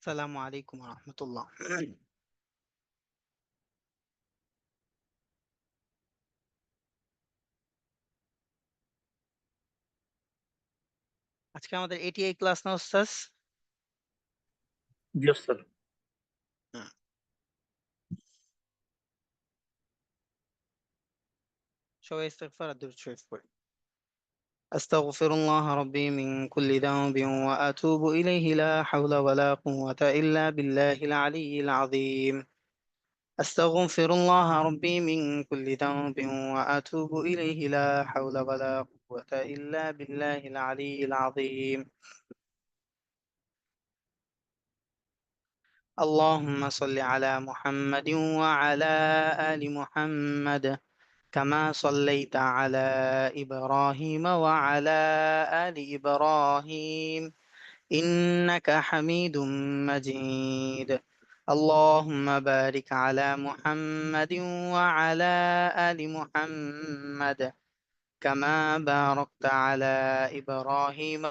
আসসালামু আলাইকুম রহমতুল্লাহ। আজকে আমাদের এটিআই ক্লাস না ওস্তাজ? জি স্যার। হুম। সবাই ইস্তেগফার আর দুরূদ শরীফ পড়ি। আস্তাগফিরুল্লাহ রাব্বি মিন কুল্লি যামবিন ওয়া আতুবু ইলাইহি লা হাওলা ওয়া লা কুওয়াতা ইল্লা বিল্লাহিল আলিয়্যিল আযীম। আস্তাগফিরুল্লাহ রাব্বি মিন কুল্লি যামবিন ওয়া আতুবু ইলাইহি লা হাওলা ওয়া লা কুওয়াতা ইল্লা বিল্লাহিল আলিয়্যিল আযীম। اللهم صل على محمد وعلى آل محمد كما صليت على إبراهيم وعلى آل إبراهيم إنك حميد مجيد. اللهم بارك على محمد وعلى آل محمد كما باركت على إبراهيم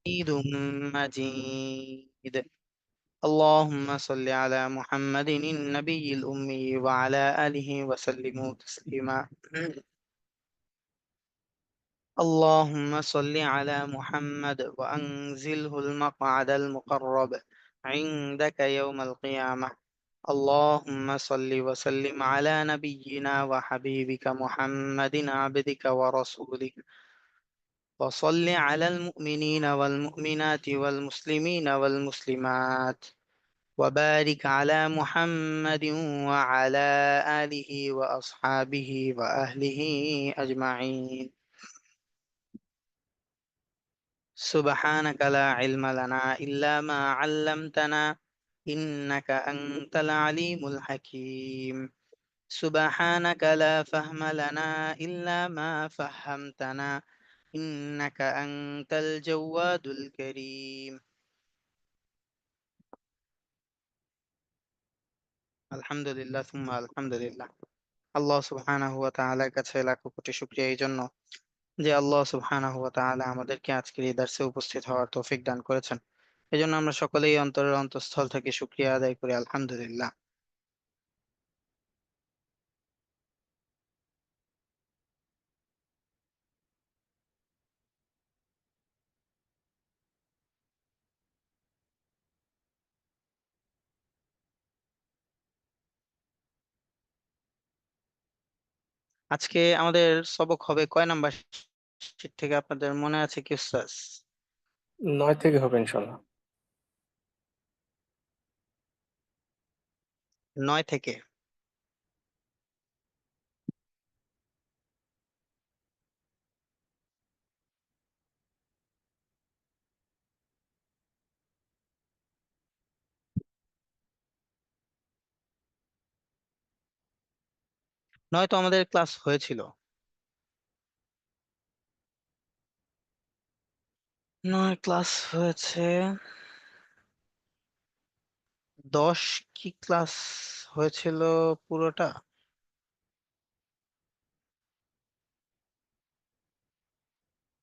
حميد مجيد. اللهم صل على محمد النبي الأمي وعلى آله وسلم تسليما. اللهم صل على محمد وأنزله المقعد المقرب عندك يوم القيامة. اللهم صل وسلم على نبينا وحبيبك محمد عبدك ورسولك، وصل على المؤمنين والمؤمنات والمسلمين والمسلمات، وبارك على محمد وعلى آله وأصحابه وأهله أجمعين. سبحانك لا علم لنا إلا ما علمتنا إنك أنت العليم الحكيم. سبحانك لا فهم لنا إلا ما فهمتنا إنك أنت الجواد الكريم. الحمد لله ثم الحمد لله. আল্লাহ সুবহানাহু ওয়া তাআলার কাছে লাখো কোটি শুকরিয়া এই জন্য যে আল্লাহ সুবহানাহু ওয়া তাআলা আমাদেরকে আজকের এই দার্সে উপস্থিত হওয়ার তৌফিক দান করেছেন। এজন্য আমরা সকলেই অন্তরের অন্তঃস্থল থেকে শুকরিয়া আদায় করি আলহামদুলিল্লাহ। আজকে আমাদের সবক হবে কয় নাম্বার শীট থেকে আপনাদের মনে আছে কি উস্তাদ? 9 থেকে হবে ইনশাল্লাহ। 9 থেকে। নয়তো আমাদের ক্লাস হয়েছিল। 9 ক্লাস হয়েছে। 10 কি ক্লাস হয়েছিল পুরোটা?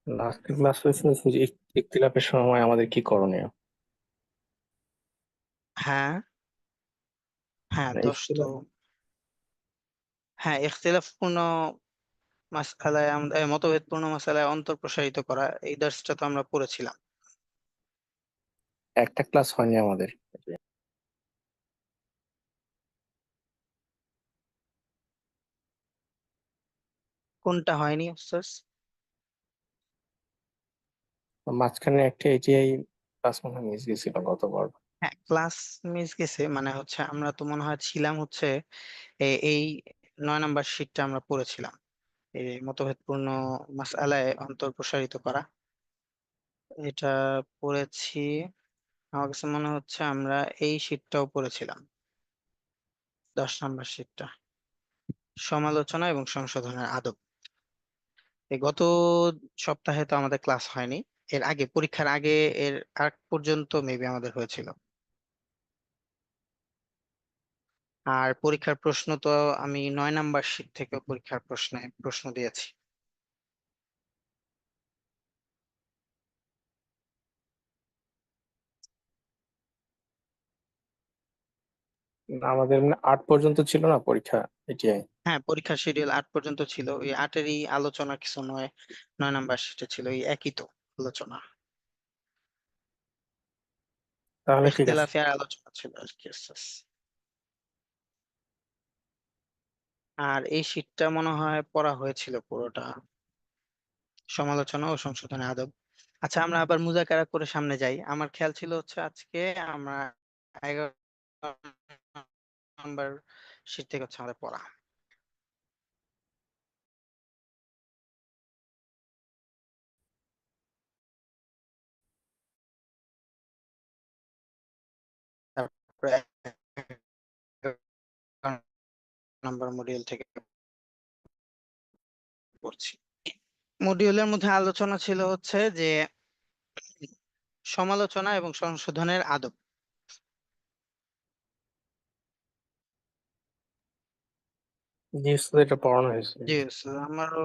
লাস্ট ক্লাস হয়েছিল যে ইখতিলাফের সময় আমাদের কি করণীয়। হ্যাঁ, হ্যাঁ মানে 10 তো। ইখতিলাফ হ্যাঁ, ইখতিলাফপূর্ণ মাসআলায় মতভেদপূর্ণ মাসআলায় অন্তর প্রসারিত করা, এই দার্সটা তো আমরা পড়েছিলাম। একটা ক্লাস হয়নি আমাদের। কোনটা হয়নি উস্তাদ? মাঝখানে একটা এটিআই ক্লাস মনে হয় মিস গেছিল গতবার। হ্যাঁ, ক্লাস মিস গেছে মানে হচ্ছে আমরা তো মনে হয় ছিলাম হচ্ছে এই 9 নাম্বার শীটটা আমরা পড়েছিলাম, এই মতভেদপূর্ণ মাসআলায় অন্তর প্রসারিত করা, এটা পড়েছি। আমার কাছে মনে হচ্ছে আমরা এই শীটটাও পড়েছিলাম, 10 নাম্বার শীটটা, সমালোচনা এবং সংশোধনের আদব। এই গত সপ্তাহে তো আমাদের ক্লাস হয়নি, এর আগে পরীক্ষার আগে, এর আগ পর্যন্ত মেবি আমাদের হয়েছিল। আর পরীক্ষার প্রশ্ন তো আমি 9 নাম্বার শীট থেকে পরীক্ষার প্রশ্ন দিয়েছি। আমাদের এমনি 8 পর্যন্ত ছিল না পরীক্ষা, এটিআই। হ্যাঁ, পরীক্ষার শিডিউল 8 পর্যন্ত ছিল, ওই 8-এরই আলোচনা কিছু 9 নাম্বার সেটা ছিল ওই একই তো আলোচনা, তাহলে ঠিক আছে। ইখতিলাফি আর আলোচনা ছিল আর কি আস্তে আস্তে। আর এই শীটটা মনে হয় পড়া হয়েছিল পুরোটা, সমালোচনা ও সংশোধনে আদব। আচ্ছা, আমরা আবার মুজাকারা করে সামনে যাই। আমার খেয়াল ছিল হচ্ছে আজকে আমরা 11 নম্বর শীট থেকে হচ্ছে আমাদের পড়া। তারপরে 11 নম্বর মডিউল থেকে পড়ছি। মডিউলের মধ্যে আলোচনা ছিল হচ্ছে যে সমালোচনা এবং সংশোধনের আদব। জি স্যার, এটা পড়ানো হয়েছে। জি আমারও,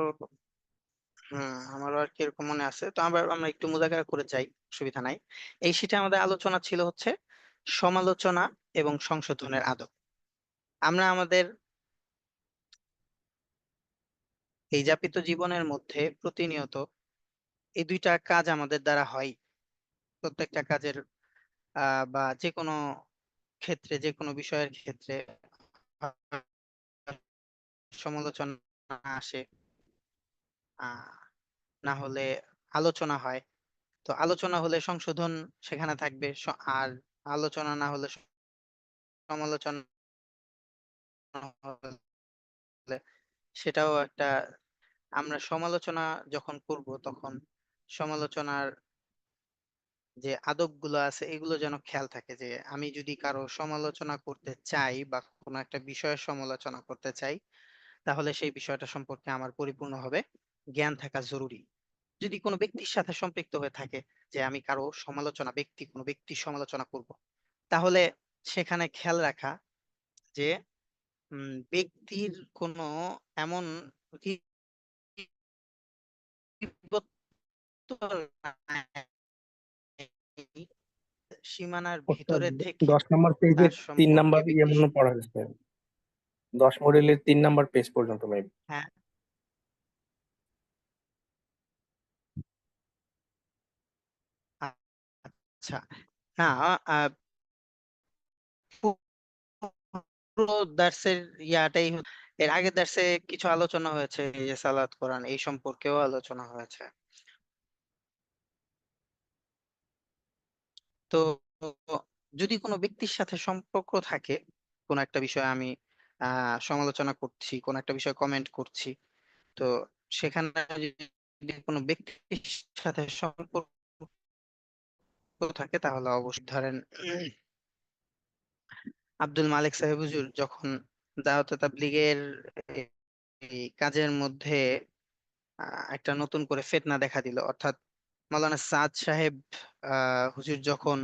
আমারও আর কি এরকম মনে আছে। তো আমরা একটু মুজাকারা করে যাই, অসুবিধা নাই। এই শীটে আমাদের আলোচনা ছিল হচ্ছে সমালোচনা এবং সংশোধনের আদব। আমরা আমাদের এই যাপিত জীবনের মধ্যে প্রতিনিয়ত এই দুইটা কাজ আমাদের দ্বারা হয়। প্রত্যেকটা কাজের বা যে কোনো ক্ষেত্রে, যে কোনো বিষয়ের ক্ষেত্রে সমালোচনা আসে, আহ না হলে আলোচনা হয়। তো আলোচনা হলে সংশোধন সেখানে থাকবে, আর আলোচনা না হলে সমালোচনা হলে সেটাও একটা। আমরা সমালোচনা যখন করব তখন সমালোচনার যে আদব গুলো আছে এগুলো যেন খেয়াল থাকে, যে আমি যদি কারো সমালোচনা করতে চাই বা কোনো একটা বিষয়ের সমালোচনা করতে চাই, তাহলে সেই বিষয়টা সম্পর্কে আমার পরিপূর্ণভাবে জ্ঞান থাকা জরুরি। যদি কোনো ব্যক্তির সাথে সম্পৃক্ত হয়ে থাকে, যে আমি কারো সমালোচনা, কোনো ব্যক্তির সমালোচনা করব, তাহলে সেখানে খেয়াল রাখা যে ব্যক্তির কোনো এমন বিপত্ত সীমানার ওস্তাদ, ভিতরে থেকে 10 নম্বর পেজের তার 3 নাম্বার সম্পর্কে ব্যক্তি, মনে পড়া হয়েছে। 10 মডেলের 3 নাম্বার পেজ পর্যন্ত মেবি। হ্যাঁ, আচ্ছা, না, আহ, পুরো দার্সের ইয়াটাই এর আগের দার্সে কিছু আলোচনা হয়েছে, এই যে সালাত কোরআন এই সম্পর্কেও আলোচনা হয়েছে। তো যদি কোনো ব্যক্তির সাথে সম্পর্ক থাকে, কোন একটা বিষয়ে আমি সমালোচনা করছি, কোন একটা বিষয়ে কমেন্ট করছি, তো সেখানে যদি কোনো ব্যক্তির সাথে সম্পর্ক থাকে, তাহলে অবশ্যই ধরেন আব্দুল মালিক সাহেব হুজুর যখন দাওয়াত তাবলীগের এই কাজের মধ্যে একটা নতুন করে ফিতনা দেখা দিল, অর্থাৎ মাওলানা সাদ সাহেব হুজুর যখন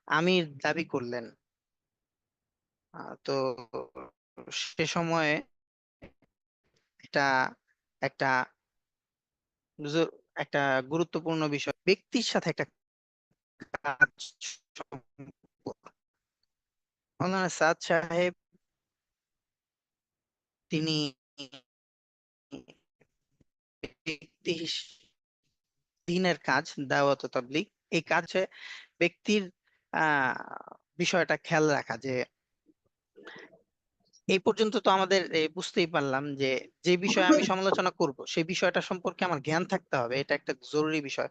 আমির দাবি করলেন, তো সে সময়ে এটা একটা একটা গুরুত্বপূর্ণ বিষয়, ব্যক্তির সাথে একটা কাজ সম্পর্ক। মাওলানা সাদ সাহেব তিনি ব্যক্তি দিনের কাজ, দাওয়াত ও তাবলীগ, এই কাজে ব্যক্তির বিষয়টা খেয়াল রাখা, যে এই পর্যন্ত তো আমাদের বুঝতেই পারলাম যে যে বিষয়ে আমি সমালোচনা করব সেই বিষয়টা সম্পর্কে আমার জ্ঞান থাকতে হবে, এটা একটা জরুরি বিষয়।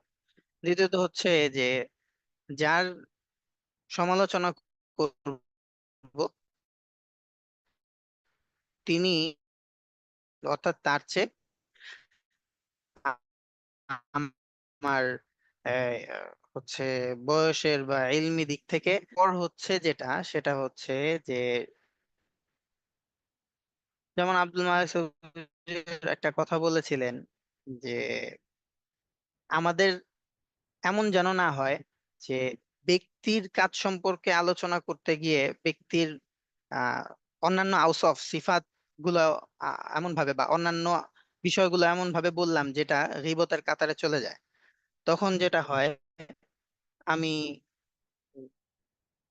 দ্বিতীয়ত হচ্ছে যে যার সমালোচনা করব তিনি, অর্থাৎ তার চেয়ে আমার হচ্ছে বয়সের বা ইলমি দিক থেকে পর হচ্ছে যেটা, সেটা হচ্ছে যে যেমন আব্দুল মালিক চৌধুরী একটা কথা বলেছিলেন যে আমাদের এমন যেন না হয় যে ব্যক্তির কাজ সম্পর্কে আলোচনা করতে গিয়ে ব্যক্তির আহ অন্যান্য আউসফ সিফাত গুলো এমন ভাবে বা অন্যান্য বিষয়গুলো এমন ভাবে বললাম যেটা গীবতের কাতারে চলে যায়। তখন যেটা হয়, আমি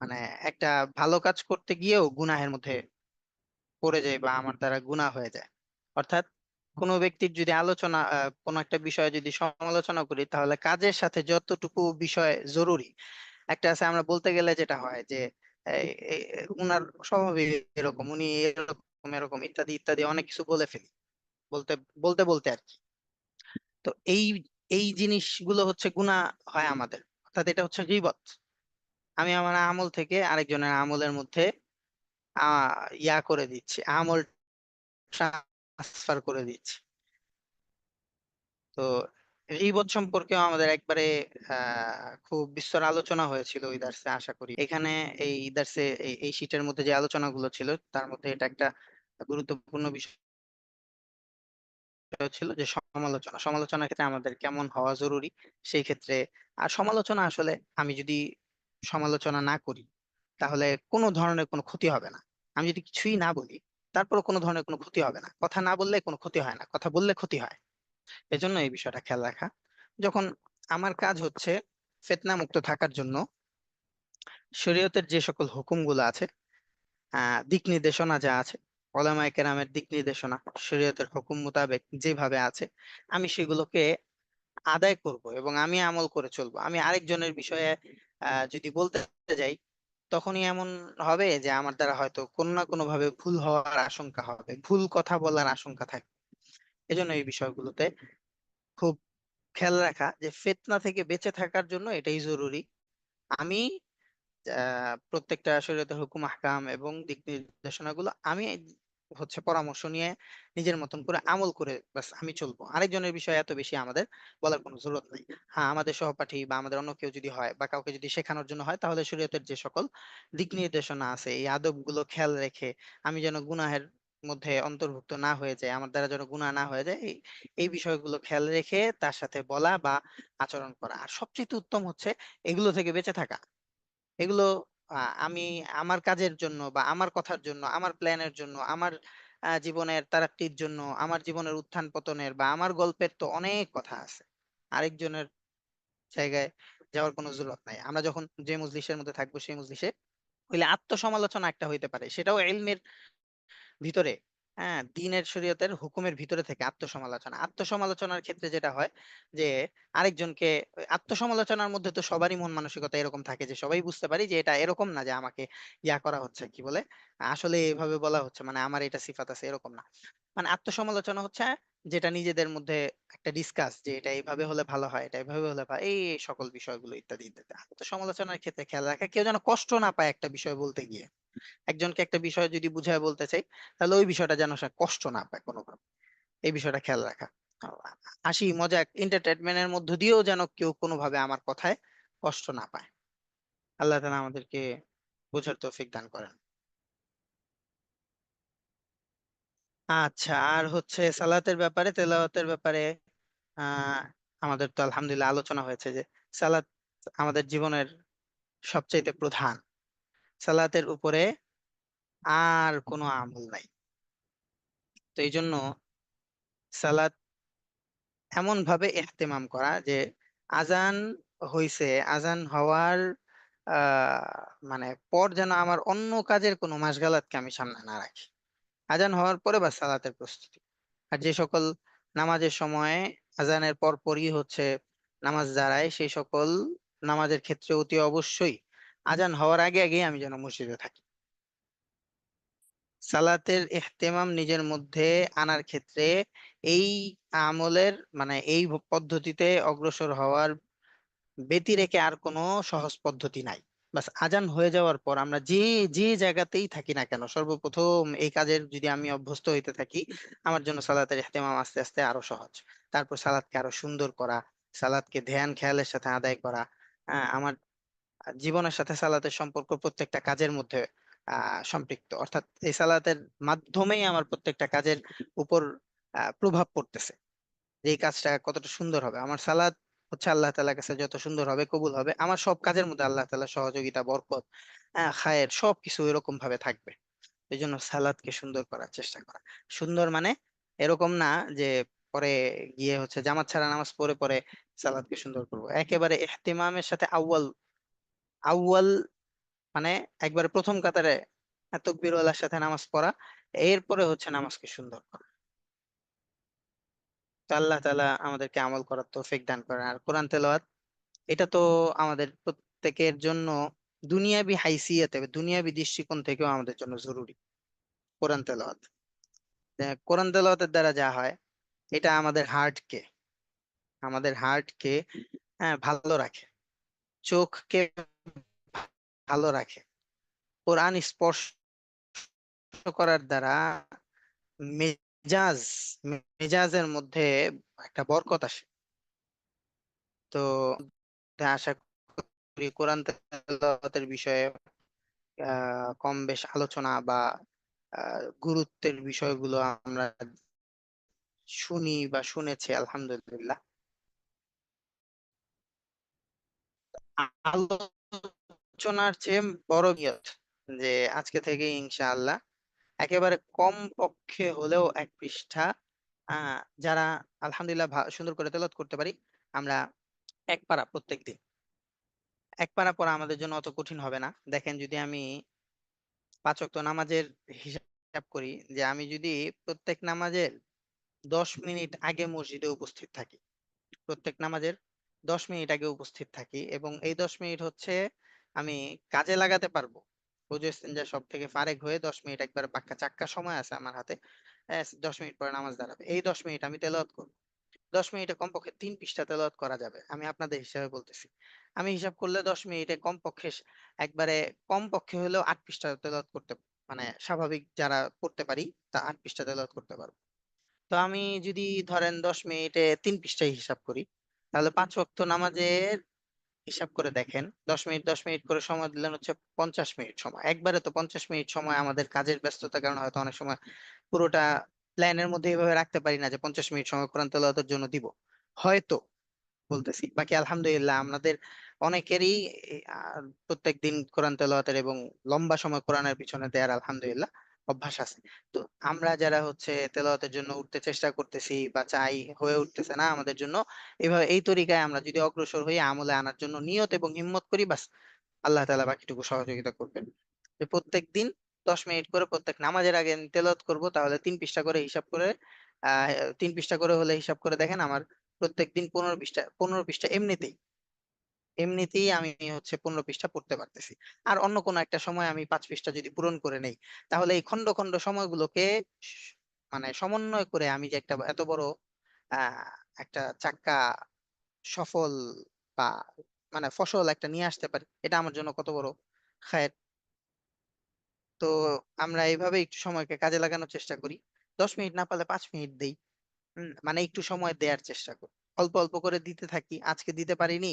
মানে একটা ভালো কাজ করতে গিয়েও গুনাহের মধ্যে পড়ে যায় বা আমার দ্বারা গুনাহ হয়ে যায়। অর্থাৎ কোনো ব্যক্তির যদি আলোচনা কোনো একটা বিষয়ে যদি সমালোচনা করি, তাহলে কাজের সাথে যতটুকু বিষয় জরুরি, একটা আছে আমরা বলতে গেলে যেটা হয় যে উনার স্বভাবই এরকম, উনি এরকম এরকম ইত্যাদি ইত্যাদি অনেক কিছু বলে ফেলি, বলতে বলতে বলতে আর কি। তো এই এই জিনিসগুলো হচ্ছে গুনাহ হয় আমাদের, অর্থাৎ এটা হচ্ছে গীবত। আমি আমার আমল থেকে আরেকজনের আমলের মধ্যে ইয়া করে দিচ্ছি, আমল ট্রান্সফার করে দিচ্ছি। তো গীবত সম্পর্কেও আমাদের একবারে খুব বিস্তর আলোচনা হয়েছিল ওই দার্সে, আশা করি এখানে এই দার্সে এই শীটের মধ্যে যে আলোচনাগুলো ছিল তার মধ্যে এটা একটা গুরুত্বপূর্ণ বিষয় ছিল যে সমালোচনা, সমালোচনার ক্ষেত্রে আমাদের কেমন হওয়া জরুরি সেই ক্ষেত্রে। আর সমালোচনা আসলে আমি যদি সমালোচনা না করি তাহলে কোনো ধরনের কোনো ক্ষতি হবে না। আমি যদি কিছুই না বলি তারপরে কোনো ধরনের কোনো ক্ষতি হবে না, কথা না বললে কোনো ক্ষতি হয় না, কথা বললে ক্ষতি হয়। এজন্য এই বিষয়টা খেয়াল রাখা। যখন আমার কাজ হচ্ছে ফিতনা মুক্ত থাকার জন্য শরীয়তের যে সকল হুকুমগুলো আছে, দিক নির্দেশনা যা আছে, ওলামায়ে কেরামের দিক নির্দেশনা শরীয়তের হুকুম মোতাবেক যেভাবে আছে, আমি সেগুলোকে আদায় করব এবং আমি আমল করে চলবো। আমি আরেকজনের বিষয়ে যদি বলতে যাই, তখনই এমন হবে যে আমার দ্বারা হয়তো কোনো না কোনো ভাবে ভুল হওয়ার আশঙ্কা হবে, ভুল কথা বলার আশঙ্কা থাকে। এজন্য এই বিষয়গুলোতে খুব খেয়াল রাখা যে ফিতনা থেকে বেঁচে থাকার জন্য এটাই জরুরি। আমি প্রত্যেকটা শরীয়তের হুকুম আহকাম এবং দিক নির্দেশনাগুলো আমি হচ্ছে পরামর্শ নিয়ে নিজের মতন করে আমল করে বাস আমি চলবো। আরেকজনের বিষয়ে এত বেশি আমাদের বলার কোনো জরুরত নেই। হ্যাঁ, আমাদের সহপাঠী বা আমাদের অন্য কেউ যদি হয় বা কাউকে যদি শেখানোর জন্য হয়, তাহলে শরীয়তের যে সকল দিক নির্দেশনা আছে এই আদব গুলো খেয়াল রেখে আমি যেন গুনাহের মধ্যে অন্তর্ভুক্ত না হয়ে যায়, আমার দ্বারা যেন গুনাহ না হয়ে যায়, এই এই বিষয়গুলো খেয়াল রেখে তার সাথে বলা বা আচরণ করা। আর সবচেয়ে উত্তম হচ্ছে এগুলো থেকে বেঁচে থাকা। এগুলো আমি আমার কাজের জন্য বা আমার কথার জন্য, আমার প্ল্যানের জন্য, আমার জীবনের তারাক্কির জন্য, আমার জীবনের উত্থান পতনের বা আমার গল্পের তো অনেক কথা আছে। আরেকজনের জায়গায় যাওয়ার কোনো জরুরত নাই। আমরা যখন যে মজলিসের মধ্যে থাকবো সেই মজলিসে হইলে আত্মসমালোচনা একটা হইতে পারে, সেটাও ইলমের ভিতরে, হ্যাঁ, দ্বীনের শরীয়তের হুকুমের ভিতরে থেকে আত্মসমালোচনা। আত্মসমালোচনার ক্ষেত্রে যেটা হয় যে আরেকজনকে, আত্মসমালোচনার মধ্যে তো সবারই মন মানসিকতা এরকম থাকে যে সবাই বুঝতে পারি যে এটা এরকম না যে আমাকে ইয়া করা হচ্ছে, কি বলে, আসলে এভাবে বলা হচ্ছে, মানে আমার এটা সিফাত আছে, এরকম না। মানে আত্মসমালোচনা হচ্ছে যেটা নিজেদের মধ্যে একটা ডিসকাস যে এটা এইভাবে হলে ভালো হয়, এটা এইভাবে হলে ভালো, এই এই সকল বিষয়গুলো ইত্যাদি ইত্যাদি। আত্মসমালোচনার ক্ষেত্রে খেয়াল রাখা কেউ যেন কষ্ট না পায় একটা বিষয় বলতে গিয়ে। একজনকে একটা বিষয় যদি বুঝায় বলতে চাই, তাহলে ওই বিষয়টা যেন সে কষ্ট না পায় কোনোভাবে, এই বিষয়টা খেয়াল রাখা। হাসি মজাক এন্টারটেনমেন্টের মধ্য দিয়েও যেন কেউ কোনোভাবে আমার কথায় কষ্ট না পায়। আল্লাহ তাআলা আমাদেরকে বোঝার তৌফিক দান করেন। আচ্ছা, আর হচ্ছে সালাতের ব্যাপারে, তেলাওয়াতের ব্যাপারে আহ আমাদের তো আলহামদুলিল্লাহ আলোচনা হয়েছে যে সালাত আমাদের জীবনের সবচাইতে প্রধান। সালাতের উপরে আর কোনো আমল নাই। তো এই জন্য সালাত এমন ভাবে ইহতেমাম করা যে আজান হইছে, আজান হওয়ার মানে পর যেন আমার অন্য কাজের কোনো মাশগালাতকে আমি সামনে না রাখি। আজান হওয়ার পরে বা সালাতের প্রস্তুতি। আর যে সকল নামাজের সময় আজানের পর পরই হচ্ছে নামাজ দাঁড়ায়, সেই সকল নামাজের ক্ষেত্রে অতি অবশ্যই আজান হওয়ার আগে আগে আমি যেন মসজিদে থাকি। সালাতের ইহতেমাম নিজের মধ্যে আনার ক্ষেত্রে এই আমলের মানে এই পদ্ধতিতে অগ্রসর হওয়ার ব্যতি রেখে আর কোনো সহজ পদ্ধতি নাই। বাস আজান হয়ে যাওয়ার পর আমরা যে যে জায়গাতেই থাকি না কেন, সর্বপ্রথম এই কাজের যদি আমি অভ্যস্ত হইতে থাকি, আমার জন্য সালাতের ইহতেমাম আস্তে আস্তে আরো সহজ। তারপর সালাদকে আরো সুন্দর করা, সালাদকে ধ্যান খেয়ালের সাথে আদায় করা, আমার জীবনের সাথে সালাতের সম্পর্ক প্রত্যেকটা কাজের মধ্যে সম্পৃক্ত। অর্থাৎ এই সালাতের মাধ্যমেই আমার প্রত্যেকটা কাজের উপর প্রভাব পড়তেছে, যে এই কাজটা কতটা সুন্দর হবে। আমার সালাত হচ্ছে আল্লাহ তাআলার কাছে যত সুন্দর হবে, কবুল হবে, আমার সব কাজের মধ্যে আল্লাহ তাআলার সহযোগিতা, বরকত, খায়ের সবকিছু এরকম ভাবে থাকবে। এই জন্য সালাদকে সুন্দর করার চেষ্টা করা। সুন্দর মানে এরকম না যে পরে গিয়ে হচ্ছে জামাত ছাড়া নামাজ পড়ে পরে সালাদকে সুন্দর করবো, একেবারে ইহতিমামের সাথে আউয়াল আউয়াল মানে একবারে প্রথম কাতারে তাকবীরওয়ালার সাথে নামাজ পড়া, এরপরে হচ্ছে নামাজকে সুন্দর করা। তো আল্লাহ তাআলা আমাদেরকে আমল করার তৌফিক দান করেন। আর কোরআন তেলাওয়াত, এটা তো আমাদের প্রত্যেকের জন্য দুনিয়াবি হাইসিয়াতে, দুনিয়াবি দৃষ্টিকোণ থেকেও আমাদের জন্য জরুরি কোরআন তেলাওয়াত। কোরআন তেলাওয়াতের দ্বারা যা হয়, এটা আমাদের হার্টকে হ্যাঁ ভালো রাখে, চোখকে ভালো রাখে। কোরআন স্পর্শ করার দ্বারা মেজাজ মেজাজের মধ্যে একটা বরকত আসে। তো আশা করি কোরআন তেলাওয়াতের বিষয়ে কম বেশ আলোচনা বা গুরুত্বের বিষয়গুলো আমরা শুনি বা শুনেছি, আলহামদুলিল্লাহ। আলোচনার চেয়ে বড় নিয়ত যে আজকে থেকে ইনশাআল্লাহ একেবারে কম পক্ষে হলেও এক পৃষ্ঠা, যারা আলহামদুলিল্লাহ সুন্দর করে তেলাওয়াত করতে পারি, আমরা এক পারা প্রত্যেকদিন, এক পারা পড়া আমাদের জন্য অত কঠিন হবে না। দেখেন, যদি আমি 5 ওয়াক্ত নামাজের হিসাব করি, যে আমি যদি প্রত্যেক নামাজের 10 মিনিট আগে মসজিদে উপস্থিত থাকি, প্রত্যেক নামাজের 10 মিনিট আগে উপস্থিত থাকি, এবং এই 10 মিনিট হচ্ছে আমি কাজে লাগাতে পারবো, ওযু ইস্তেঞ্জা সব থেকে ফারেক হয়ে 10 মিনিট, একবার পাক্কা চাক্কা সময় আছে আমার হাতে, 10 মিনিট পরে নামাজ দাঁড়াবে, এই 10 মিনিট আমি তেলাওয়াত করবো। 10 মিনিটে কমপক্ষে 3 পৃষ্ঠা তেলাওয়াত করা যাবে, আমি আপনাদের হিসাবে বলতেছি। আমি হিসাব করলে 10 মিনিটে কমপক্ষে একবারে কমপক্ষে হলেও 8 পৃষ্ঠা তেলাওয়াত করতে, মানে স্বাভাবিক যারা পড়তে পারি, তা 8 পৃষ্ঠা তেলাওয়াত করতে পারবো। তো আমি যদি ধরেন 10 মিনিটে 3 পৃষ্ঠায় হিসাব করি, তাহলে 5 ওয়াক্ত নামাজের হিসাব করে দেখেন, 10 মিনিট 10 মিনিট করে সময় দিলেন হচ্ছে 50 মিনিট সময়। একবারে তো 50 মিনিট সময় আমাদের কাজের ব্যস্ততার কারণে হয়তো অনেক সময় পুরোটা প্ল্যানের মধ্যে এইভাবে রাখতে পারি না যে 50 মিনিট সময় কোরআন তেলাওয়াতের জন্য দিব, হয়তো বলতেছি। বাকি আলহামদুলিল্লাহ আমাদের অনেকেরই প্রত্যেক দিন কোরআন তেলাওয়াতের এবং লম্বা সময় কোরআনের পিছনে দেওয়ার আলহামদুলিল্লাহ অভ্যাস আছে। তো আমরা যারা হচ্ছে তেলাওয়াতের জন্য উঠতে চেষ্টা করতেছি বা চাই, হয়ে উঠতেছে না আমাদের জন্য, এভাবে এই তরিকায় আমরা যদি অগ্রসর হই, আমলে আনার জন্য নিয়ত এবং হিম্মত করি, বাস আল্লাহ তাআলা বাকিটুকু সহযোগিতা করবেন। যে প্রত্যেক দিন 10 মিনিট করে প্রত্যেক নামাজের আগে আমি তেলাওয়াত করবো, তাহলে 3 পৃষ্ঠা করে হিসাব করে, 3 পৃষ্ঠা করে হলে হিসাব করে দেখেন, আমার প্রত্যেকদিন 15 পৃষ্ঠা এমনিতেই এমনিতেই আমি হচ্ছে 15 পৃষ্ঠা পড়তে পারতেছি। আর অন্য কোনো একটা সময় আমি 5 পৃষ্ঠা যদি পূরণ করে নেই, তাহলে এই খন্ড খন্ড সময়গুলোকে স- মানে সমন্বয় করে আমি যে একটা এত বড় আহ একটা চাক্কা সফল বা মানে ফসল একটা নিয়ে আসতে পারি, এটা আমার জন্য কত বড় খায়ের। তো আমরা এইভাবে একটু সময়কে কাজে লাগানোর চেষ্টা করি। 10 মিনিট না পারলে 5 মিনিট দেই। মানে একটু সময় দেওয়ার চেষ্টা করি, অল্প অল্প করে দিতে থাকি। আজকে দিতে পারিনি,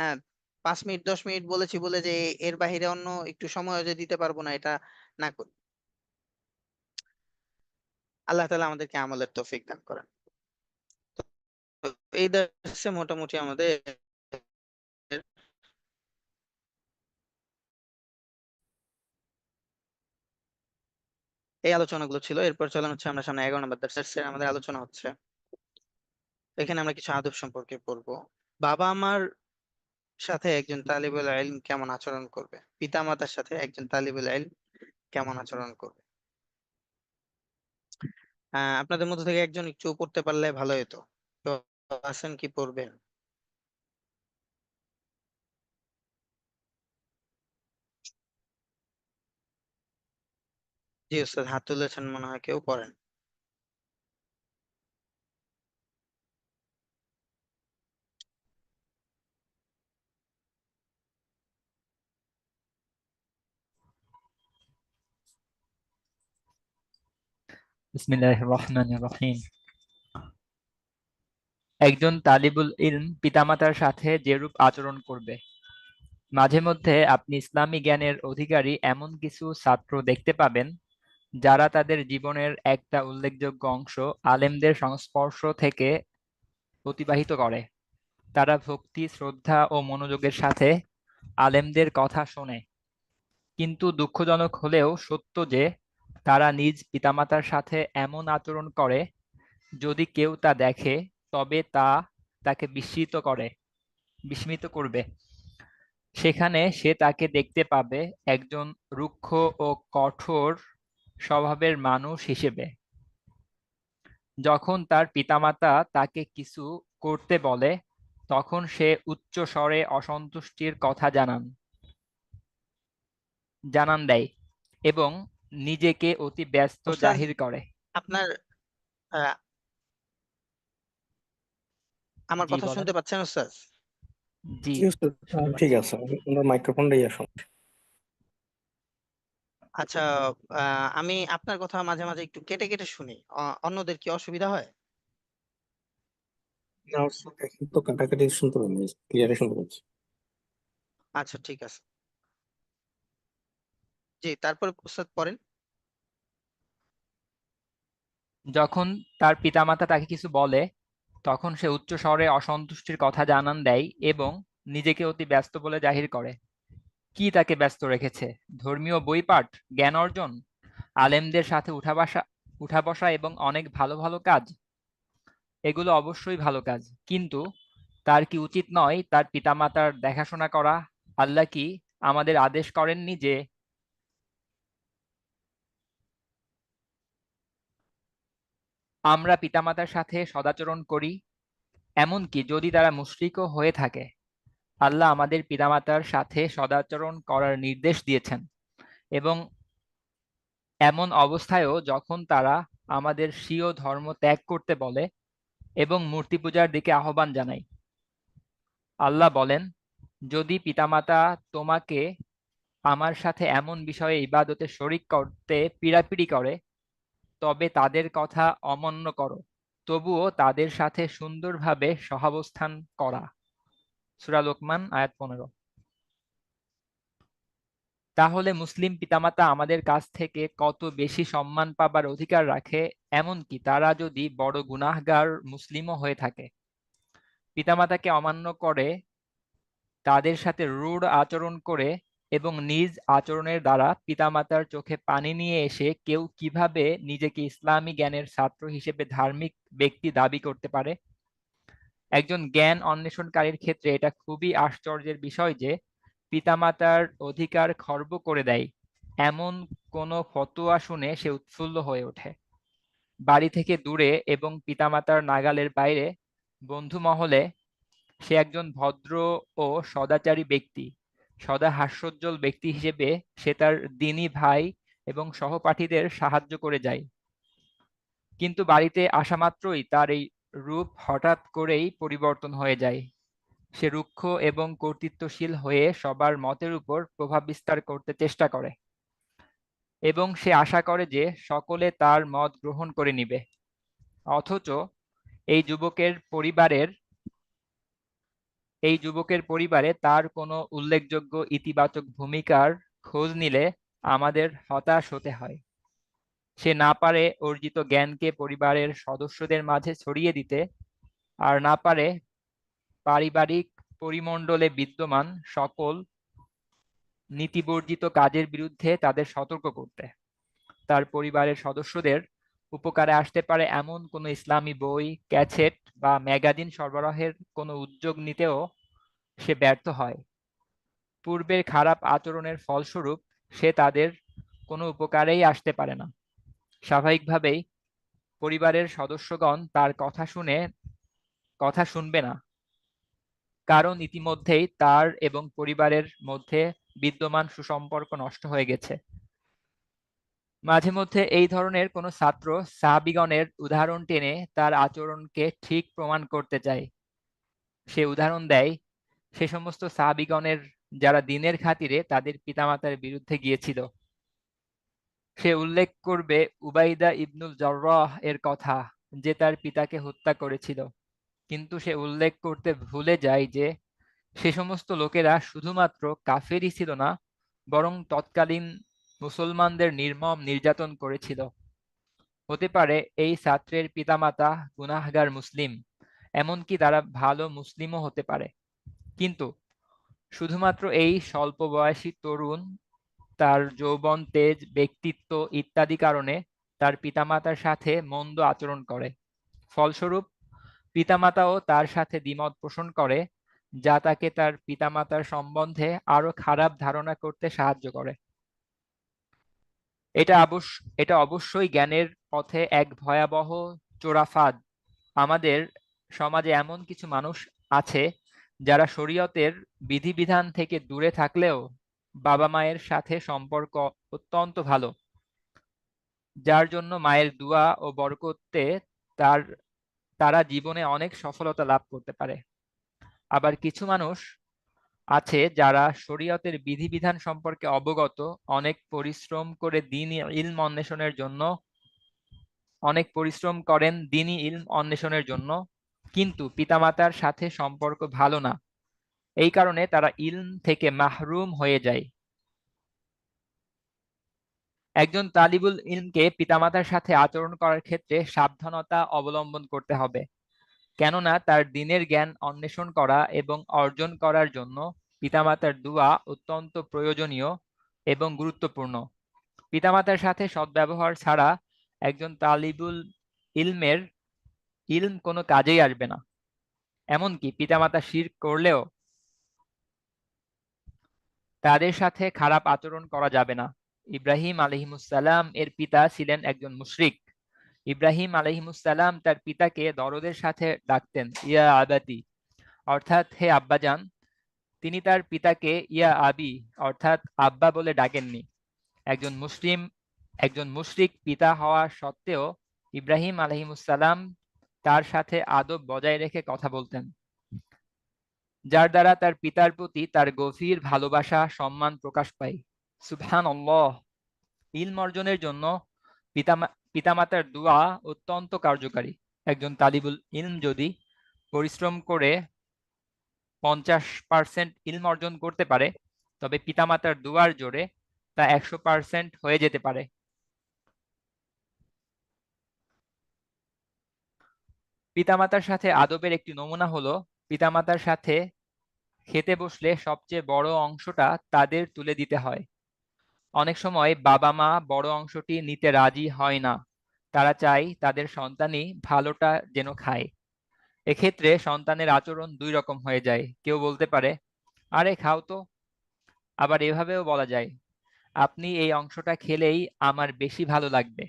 আহ 5 মিনিট 10 মিনিট বলেছি বলে যে এর বাইরে অন্য একটু সময় যে দিতে পারবো না, এটা না করি। আল্লাহ তাআলা আমাদেরকে আমলের তৌফিক দান করেন। তো এই দার্সে মোটামুটি আমাদের এই আলোচনাগুলো ছিল। এরপর চলেন হচ্ছে আমরা সামনে 11 নম্বর দার্সে আমাদের আলোচনা হচ্ছে, এখানে আমরা কিছু আদব সম্পর্কে পড়বো। বাবা মার সাথে একজন তালিবুল ইলম কেমন আচরণ করবে, পিতা মাতার সাথে একজন তালিবুল ইলম কেমন আচরণ করবে। আপনাদের মধ্যে থেকে একজন একটু পড়তে পারলে ভালো হতো। তো আছেন কি পড়বেন? জি ওস্তাদ, হাত তুলেছেন মনে হয়, কেউ পড়েন। বিসমিল্লাহির রহমানির রহিম। একজন তালিবুল ইলম পিতামাতার সাথে যেরূপ আচরণ করবে। মাঝে মধ্যে আপনি ইসলামী জ্ঞানের অধিকারী এমন কিছু ছাত্র দেখতে পাবেন, যারা তাদের জীবনের একটা উল্লেখযোগ্য অংশ আলেমদের সংস্পর্শ থেকে অতিবাহিত করে। তারা ভক্তি, শ্রদ্ধা ও মনোযোগের সাথে আলেমদের কথা শোনে। কিন্তু দুঃখজনক হলেও সত্য যে, তারা নিজ পিতামাতার সাথে এমন আচরণ করে, যদি কেউ তা দেখে তবে তা তাকে বিস্মিত করবে। সেখানে সে তাকে দেখতে পাবে একজন রুক্ষ ও কঠোর স্বভাবের মানুষ হিসেবে। যখন তার পিতামাতা তাকে কিছু করতে বলে, তখন সে উচ্চ স্বরে অসন্তুষ্টির কথা জানান দেয় এবং নিজেকে অতি ব্যস্ত ওস্তাদ, জাহির করে। আপনার আহ, আমার জি কথা বলেন। শুনতে পাচ্ছেন ওস্তাদ? জি, জি ওস্তাদ, শুনতে ঠিক পাচ্ছি। আছে, ওনার মাইক্রোফোনটাই আসুন। আচ্ছা, আমি আপনার কথা মাঝে মাঝে একটু কেটে কেটে শুনি। অন্যদের কি অসুবিধা হয়? না ওস্তাদ, এখন তো কাটাকাটি শুনতে পাচ্ছি, ক্লিয়ারই শুনতে পাচ্ছি। আচ্ছা, ঠিক আছে। জি, তারপর ওস্তাদ পড়েন। যখন তার পিতামাতা তাকে কিছু বলে, তখন সে উচ্চ স্বরে অসন্তুষ্টির কথা জানান দেয় এবং নিজেকে অতি ব্যস্ত বলে জাহির করে। কি তাকে ব্যস্ত রেখেছে? ধর্মীয় বই পাঠ, জ্ঞান অর্জন, আলেমদের সাথে উঠা বসা এবং অনেক ভালো ভালো কাজ? এগুলো অবশ্যই ভালো কাজ, কিন্তু তার কি উচিত নয় তার পিতামাতার দেখাশোনা করা? আল্লাহ কি আমাদের আদেশ করেননি যে আমরা পিতামাতার সাথে সদাচরণ করি, এমনকি যদি তারা মুশরিকও হয়ে থাকে? আল্লাহ আমাদের পিতামাতার সাথে সদাচরণ করার নির্দেশ দিয়েছেন, এবং এমন অবস্থায়ও যখন তারা আমাদের স্বীয় ধর্ম ত্যাগ করতে বলে এবং মূর্তি পূজার দিকে আহ্বান জানায়। আল্লাহ বলেন, যদি পিতামাতা তোমাকে আমার সাথে এমন বিষয়ে ইবাদতে শরিক করতে পীড়াপিড়ি করে, তবে তাদের কথা অমান্য করো, তবুও তাদের সাথে সুন্দরভাবে সহাবস্থান করা। সূরা লোকমান আয়াত 15। তাহলে মুসলিম পিতামাতা আমাদের কাছ থেকে কত বেশি সম্মান পাবার অধিকার রাখে, এমনকি তারা যদি বড় গুনাহগার মুসলিমও হয়ে থাকে। পিতামাতাকে অমান্য করে, তাদের সাথে রূঢ় আচরণ করে এবং নিজ আচরণের দ্বারা পিতামাতার চোখে পানি নিয়ে এসে কেউ কিভাবে নিজেকে ইসলামী জ্ঞানের ছাত্র হিসেবে ধার্মিক ব্যক্তি দাবি করতে পারে? একজন জ্ঞান অন্বেষণকারীর ক্ষেত্রে এটা খুবই আশ্চর্যের বিষয় যে পিতামাতার অধিকার খর্ব করে দেয় এমন কোনো ফতোয়া শুনে সে উৎফুল্ল হয়ে ওঠে। বাড়ি থেকে দূরে এবং পিতামাতার নাগালের বাইরে বন্ধু মহলে সে একজন ভদ্র ও সদাচারী ব্যক্তি, সদা হাস্যোজ্জ্বল ব্যক্তি হিসেবে সে তার দ্বীনি ভাই এবং সহপাঠীদের সাহায্য করে যায়। কিন্তু বাড়িতে আসা মাত্রই তার এই রূপ হঠাৎ করেই পরিবর্তন হয়ে যায়। সে রুক্ষ এবং কর্তৃত্বশীল হয়ে সবার মতের উপর প্রভাব বিস্তার করতে চেষ্টা করে এবং সে আশা করে যে সকলে তার মত গ্রহণ করে নিবে। অথচ এই যুবকের পরিবারের এই যুবকের পরিবারে তার কোনো উল্লেখযোগ্য ইতিবাচক ভূমিকার খোঁজ নিলে আমাদের হতাশ হতে হয়। সে না পারে অর্জিত জ্ঞানকে পরিবারের সদস্যদের মাঝে ছড়িয়ে দিতে, আর না পারে পারিবারিক পরিমণ্ডলে বিদ্যমান সকল নীতিবর্জিত কাজের বিরুদ্ধে তাদের সতর্ক করতে। তার পরিবারের সদস্যদের উপকারে আসতে পারে এমন কোনো ইসলামী বই, ক্যাসেট বা ম্যাগাজিন সরবরাহের কোনো উদ্যোগ নিতেও সে ব্যর্থ হয়। পূর্বের খারাপ আচরণের ফলস্বরূপ সে তাদের কোনো উপকারেই আসতে পারে না। স্বাভাবিকভাবেই পরিবারের সদস্যগণ তার কথা শুনবে না, কারণ ইতিমধ্যেই তার এবং পরিবারের মধ্যে বিদ্যমান সুসম্পর্ক নষ্ট হয়ে গেছে। মাঝে মধ্যে এই ধরনের কোনো ছাত্র সাহাবীগণের উদাহরণ টেনে তার আচরণকে ঠিক প্রমাণ করতে চায়। সে উদাহরণ দেয় সে সমস্ত সাহাবীগণের যারা দ্বীনের খাতিরে তাদের পিতামাতার বিরুদ্ধে গিয়েছিল। সে উল্লেখ করবে উবাইদা ইবনুল জাররাহ এর কথা, যে তার পিতাকে হত্যা করেছিল। কিন্তু সে উল্লেখ করতে ভুলে যায় যে সে সমস্ত লোকেরা শুধুমাত্র কাফেরই ছিল না, বরং তৎকালীন মুসলমানদের নির্মম নির্যাতন করেছিল। হতে পারে এই ছাত্রের পিতামাতা গুনাহগার মুসলিম, এমনকি তারা ভালো মুসলিমও হতে পারে, কিন্তু শুধুমাত্র এই স্বল্প বয়সী তরুণ তার যৌবন, তেজ, ব্যক্তিত্ব ইত্যাদি কারণে তার পিতামাতার সাথে মন্দ আচরণ করে। ফলস্বরূপ পিতামাতাও তার সাথে দ্বিমত পোষণ করে যা তাকে তার পিতামাতার সম্বন্ধে আরো খারাপ ধারণা করতে সাহায্য করে। এটা অবশ্যই জ্ঞানের পথে এক ভয়াবহ চোরা ফাঁদ। আমাদের সমাজে এমন কিছু মানুষ আছে যারা শরীয়তের বিধিবিধান থেকে দূরে থাকলেও বাবা মায়ের সাথে সম্পর্ক অত্যন্ত ভালো, যার জন্য মায়ের দোয়া ও বরকতে তার তারা জীবনে অনেক সফলতা লাভ করতে পারে। আবার কিছু মানুষ আছে যারা শরীয়তের বিধিবিধান সম্পর্কে অবগত, অনেক পরিশ্রম করে দ্বীনি ইলম অন্বেষণের জন্য, কিন্তু পিতামাতার সাথে সম্পর্ক ভালো না। এই কারণে তারা ইলম থেকে মাহরুম হয়ে যায়। একজন তালিবুল ইলমকে পিতামাতার সাথে আচরণ করার ক্ষেত্রে সাবধানতা অবলম্বন করতে হবে, কেননা তার দ্বীনের জ্ঞান অন্বেষণ করা এবং অর্জন করার জন্য পিতামাতার দুআ অত্যন্ত প্রয়োজনীয় এবং গুরুত্বপূর্ণ। পিতামাতার সাথে সদ্ব্যবহার ছাড়া একজন তালিবুল ইলমের ইলম কোনো কাজেই আসবে না। এমনকি পিতামাতা শিরক করলেও তাদের সাথে খারাপ আচরণ করা যাবে না। ইব্রাহিম আলাইহিমুসসালাম এর পিতা ছিলেন একজন মুশরিক। ইব্রাহিম আলাইহিমুসসালাম তার পিতাকে দরদের সাথে ডাকতেন ইয়া আবাতি, অর্থাৎ হে আব্বাজান। তিনি তার পিতাকে ইয়া আবি, অর্থাৎ আব্বা বলে ডাকেননি। একজন মুশরিক পিতা হওয়া সত্ত্বেও ইব্রাহিম আলাইহিমুসসালাম তার সাথে আদব বজায় রেখে কথা বলতেন, যার দ্বারা তার পিতার প্রতি তার গভীর ভালোবাসা সম্মান প্রকাশ পায়। সুবহানাল্লাহ। ইলম অর্জনের জন্য পিতামাতার দুআ অত্যন্ত কার্যকারী। একজন তালিবুল ইলম যদি পরিশ্রম করে 50% ইলম অর্জন করতে পারে, তবে পিতামাতার দুআর জোরে তা 100% হয়ে যেতে পারে। পিতামাতার সাথে আদবের একটি নমুনা হলো, পিতামাতার সাথে খেতে বসলে সবচেয়ে বড় অংশটা তাদের তুলে দিতে হয়। অনেক সময় বাবা মা বড় অংশটি নিতে রাজি হয় না, তারা চায় তাদের সন্তানই ভালোটা যেন খায়। এক্ষেত্রে সন্তানের আচরণ দুই রকম হয়ে যায়। কেউ বলতে পারে, আরে খাও তো। আবার এভাবেও বলা যায়, আপনি এই অংশটা খেলেই আমার বেশি ভালো লাগবে।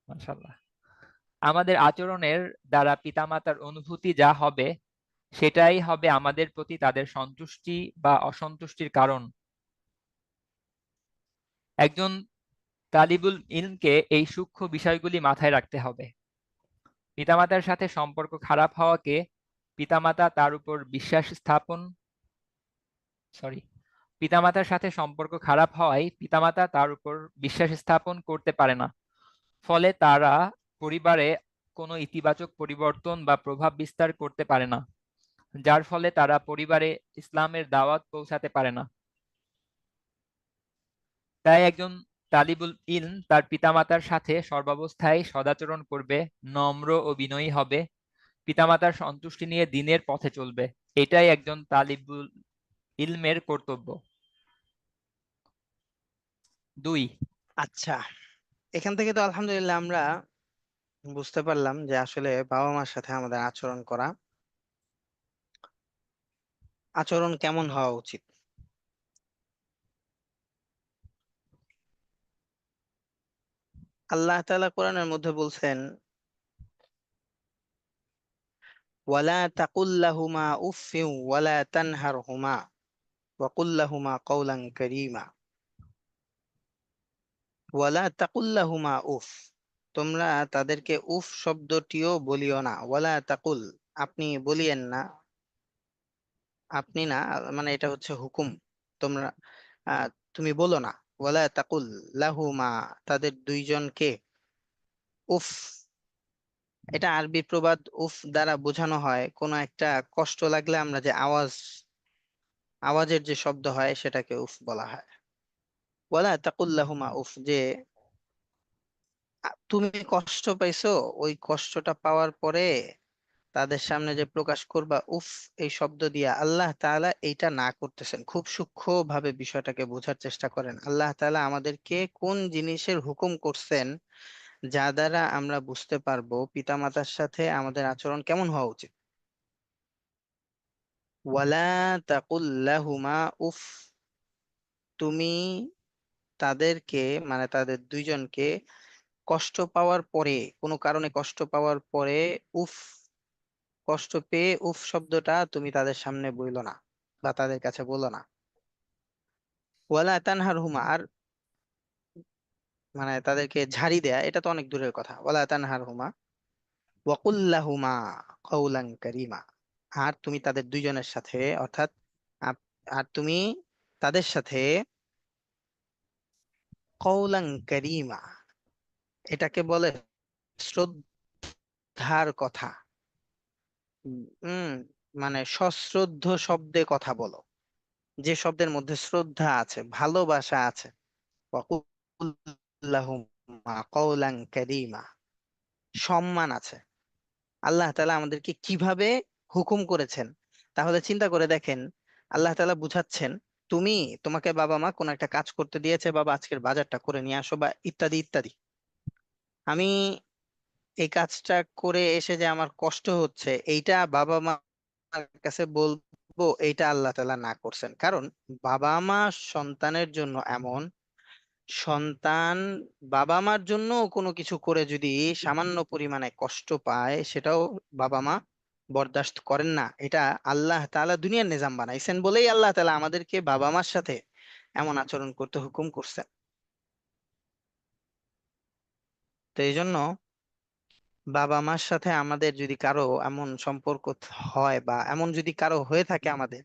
মাশাআল্লাহ। আমাদের আচরণের দ্বারা পিতামাতার অনুভূতি যা হবে, সেটাই হবে আমাদের প্রতি তাদের সন্তুষ্টি বা অসন্তুষ্টির কারণ। একজন তালিবুল ইলমকে এই সূক্ষ্ম বিষয়গুলি মাথায় রাখতে হবে। পিতামাতার সাথে সম্পর্ক খারাপ হওয়াকে পিতামাতা তার উপর বিশ্বাস স্থাপন সরি পিতামাতার সাথে সম্পর্ক খারাপ হওয়ায় পিতামাতা তার উপর বিশ্বাস স্থাপন করতে পারে না। ফলে তারা পরিবারে কোনো ইতিবাচক পরিবর্তন বা প্রভাব বিস্তার করতে পারে না, যার ফলে তারা পরিবারে ইসলামের দাওয়াত পৌঁছাতে পারে না। তাই একজন তালিবুল ইলম তার পিতামাতার সাথে সর্বাবস্থায় সদাচরণ করবে, নম্র ও বিনয়ী হবে, পিতামাতার সন্তুষ্টি নিয়ে দ্বীনের পথে চলবে। এটাই একজন তালিবুল ইলমের কর্তব্য। 2, আচ্ছা, এখান থেকে তো আলহামদুলিল্লাহ আমরা বুঝতে পারলাম যে আসলে বাবা মার সাথে আমাদের আচরণ কেমন হওয়া উচিত। আল্লাহ তাআলা কোরআনের মধ্যে বলছেন, ওয়ালা তাকুল লাহুমা উফফিন ওয়ালা তানহারহুমা ওয়া কুল লাহুমা কাওলান কারীমা। ওয়ালা তাকুল লাহুমা উফ, তোমরা তাদেরকে উফ শব্দটিও বলিও না। ওয়ালা তাকুল, আপনি বলিয়েন না, আপনি না, মানে এটা হচ্ছে হুকুম। তোমরা আহ, তুমি বলো না। ওয়ালা তাকুল লাহুমা, তাদের দুইজনকে উফ। এটা আরবি প্রবাদ। উফ দ্বারা বোঝানো হয় কোনো একটা কষ্ট লাগলে আমরা যে আওয়াজের যে শব্দ হয় সেটাকে উফ বলা হয়। ওয়ালা তাকুল লাহুমা উফ, যে তুমি কষ্ট পাইছো, ওই কষ্টটা পাওয়ার পরে তাদের সামনে যে প্রকাশ করবা উফ এই শব্দ দিয়া, আল্লাহ তাআলা এইটা না করতেছেন। খুব সূক্ষ্ম ভাবে বিষয়টাকে বোঝার চেষ্টা করেন। আল্লাহ তাআলা আমাদেরকে কোন জিনিসের হুকুম করছেন, যা দ্বারা আমরা বুঝতে পারবো পিতামাতার সাথে আমাদের আচরণ কেমন হওয়া উচিত। ওয়ালা তাকুল লাহুমা উফ, তুমি তাদেরকে মানে তাদের দুইজনকে কষ্ট পাওয়ার পরে, কোনো কারণে কষ্ট পাওয়ার পরে উফ, কষ্ট পেয়ে উফ শব্দটা তুমি তাদের সামনে বইলো না বা তাদের কাছে বলো না। ওয়ালা তানহার হুমা, আর মানে তাদেরকে ঝাড়ি দেয়া এটা তো অনেক দূরের কথা। ওয়ালা তানহার হুমা ওয়াকুল্লাহুমা কওলান কারীমা, আর তুমি তাদের দুইজনের সাথে অর্থাৎ আপ- আর তুমি তাদের সাথে কওলান কারীমা, এটাকে বলে শ্রদ্ধার কথা। উম মানে সশ্রদ্ধ শব্দে কথা বলো, যে শব্দের মধ্যে শ্রদ্ধা আছে, ভালোবাসা আছে। ওয়াকুল্লাহুমা কওলান কারীমা, সম্মান আছে। আল্লাহ তাআলা আমাদেরকে কিভাবে হুকুম করেছেন, তাহলে চিন্তা করে দেখেন। আল্লাহ তাআলা বুঝাচ্ছেন, তুমি, তোমাকে বাবা মা কোন একটা কাজ করতে দিয়েছে, বাবা আজকের বাজারটা করে নিয়ে আসো বা ইত্যাদি ইত্যাদি। আমি এই কাজটা করে এসে যে আমার কষ্ট হচ্ছে, এইটা বাবা মার কাছে বলবো, এইটা আল্লাহ তাআলা না করছেন। কারণ বাবা মা সন্তানের জন্য এমন, সন্তান বাবা মার জন্য কোনো কিছু করে যদি সামান্য পরিমাণে কষ্ট পায়, সেটাও বাবা মা বরদাস্ত করেন না। এটা আল্লাহ তাআলা দুনিয়ার নিজাম বানাইছেন বলেই আল্লাহ তাআলা আমাদেরকে বাবা মার সাথে এমন আচরণ করতে হুকুম করছেন। তো এই জন্য বাবা মার সাথে আমাদের যদি কারো এমন সম্পর্ক হয় বা এমন যদি কারো হয়ে থাকে আমাদের,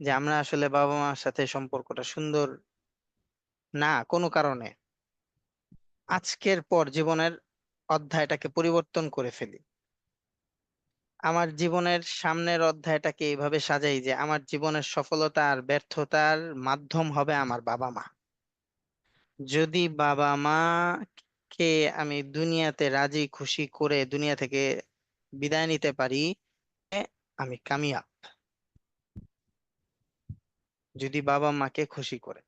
যে আমরা আসলে বাবা মার সাথে সম্পর্কটা সুন্দর না কোনো কারণে, আজকের পর জীবনের অধ্যায়টাকে পরিবর্তন করে ফেলি। আমার জীবনের সামনের অধ্যায়টাকে এইভাবে সাজাই যে আমার জীবনের সফলতা আর ব্যর্থতার মাধ্যম হবে আমার বাবা মা। যদি বাবা মা কে আমি দুনিয়াতে রাজি খুশি করে দুনিয়া থেকে বিদায় নিতে পারি, আমি কামিয়াব। যদি বাবা মাকে খুশি করে,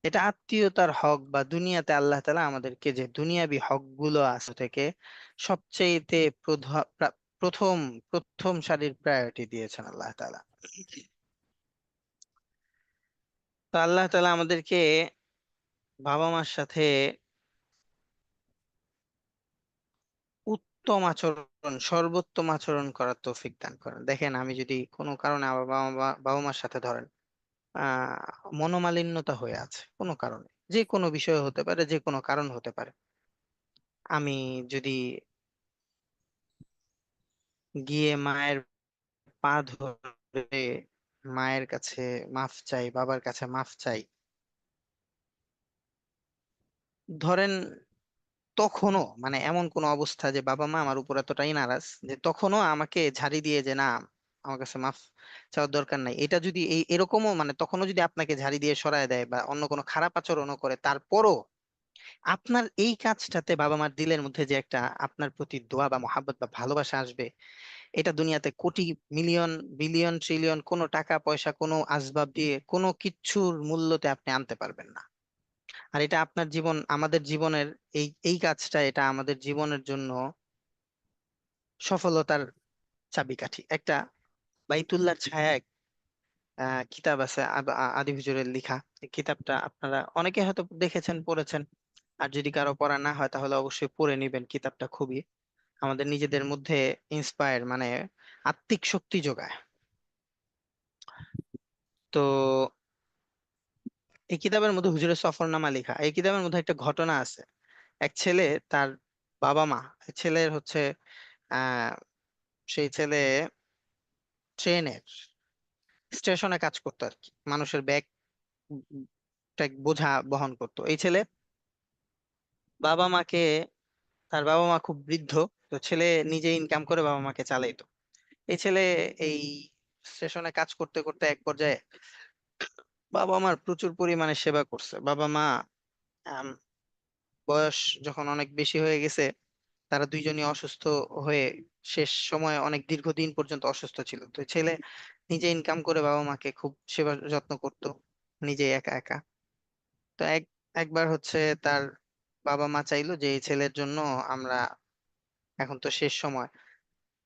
এটা আত্মীয়তার হক বা দুনিয়াতে আল্লাহ তাআলা আমাদেরকে যে দুনিয়াবি হক গুলো আছে থেকে সবচেয়েতে প্রথম প্রথম সারির প্রায়োরিটি দিয়েছেন আল্লাহ তাআলা। তো আল্লাহ তাআলা আমাদেরকে বাবা মার সাথে উত্তম আচরণ, সর্বোত্তম আচরণ করার তৌফিক দান করেন। দেখেন, আমি যদি কোনো কারণে আমার বাবা মার সাথে ধরেন মনোমালিন্যতা হয়ে আছে কোনো কারণে, যে কোনো বিষয় হতে পারে, যে কোনো কারণ হতে পারে, আমি যদি গিয়ে মায়ের পা ধরে মায়ের কাছে মাফ চাই, বাবার কাছে মাফ চাই, ধরেন তখনও মানে এমন কোন অবস্থা যে বাবা মা আমার উপর এতটাই নারাজ যে তখনও আমাকে ঝাড়ি দিয়ে যে না, আমার কাছে মাফ চাওয়ার দরকার নাই, এটা যদি এরকমও মানে তখনও যদি আপনাকে ঝাড়ি দিয়ে সরায় দেয় বা অন্য কোনো খারাপ আচরণও করে, তারপরও আপনার এই কাজটাতে বাবা মার দিলের মধ্যে যে একটা আপনার প্রতি দোয়া বা মহাব্বত বা ভালোবাসা আসবে, এটা দুনিয়াতে কোটি মিলিয়ন বিলিয়ন ট্রিলিয়ন কোনো টাকা পয়সা কোনো আসবাব দিয়ে কোনো কিচ্ছুর মূল্যতে আপনি আনতে পারবেন না। আর এটা আপনার জীবন, আমাদের জীবনের এই এই কাজটা, এটা আমাদের জীবনের জন্য সফলতার চাবিকাঠি। একটা বাইতুল্লাহর ছায়া কিতাব আছে আদি হুজুরের লেখা। এই কিতাবটা আপনারা অনেকে হয়তো দেখেছেন, পড়েছেন। আর যদি কারো পড়া না হয় তাহলে অবশ্যই পড়ে নিবেন। কিতাবটা খুবই আমাদের নিজেদের মধ্যে ইন্সপায়ার মানে আত্মিক শক্তি যোগায়। তো এই কিতাবের মধ্যে হুজুরের সফরনামা লেখা, এই কিতাবের মধ্যে একটা ঘটনা আছে। এক ছেলে, তার বাবা মা, ছেলের হচ্ছে আহ সেই ছেলে ট্রেনের স্টেশনে কাজ করতো আর কি, মানুষের ব্যাগ ট্যাগ বোঝা বহন করতো এই ছেলে। বাবা মাকে, তার বাবা মা খুব বৃদ্ধ, তো ছেলে নিজে ইনকাম করে বাবা মাকে চালাইতো। এই ছেলে এই স্টেশনে কাজ করতে করতে এক পর্যায়ে বাবা মার প্রচুর পরিমাণে সেবা করছে। বাবা মা আম, বয়স যখন অনেক বেশি হয়ে গেছে, তারা দুইজনই অসুস্থ হয়ে শেষ সময়ে অনেক দীর্ঘদিন পর্যন্ত অসুস্থ ছিল। তো ছেলে নিজে ইনকাম করে বাবা মাকে খুব সেবা যত্ন করতো, নিজে একা একা। তো একবার হচ্ছে তার বাবা মা চাইলো যে এই ছেলের জন্য আমরা, এখন তো শেষ সময়,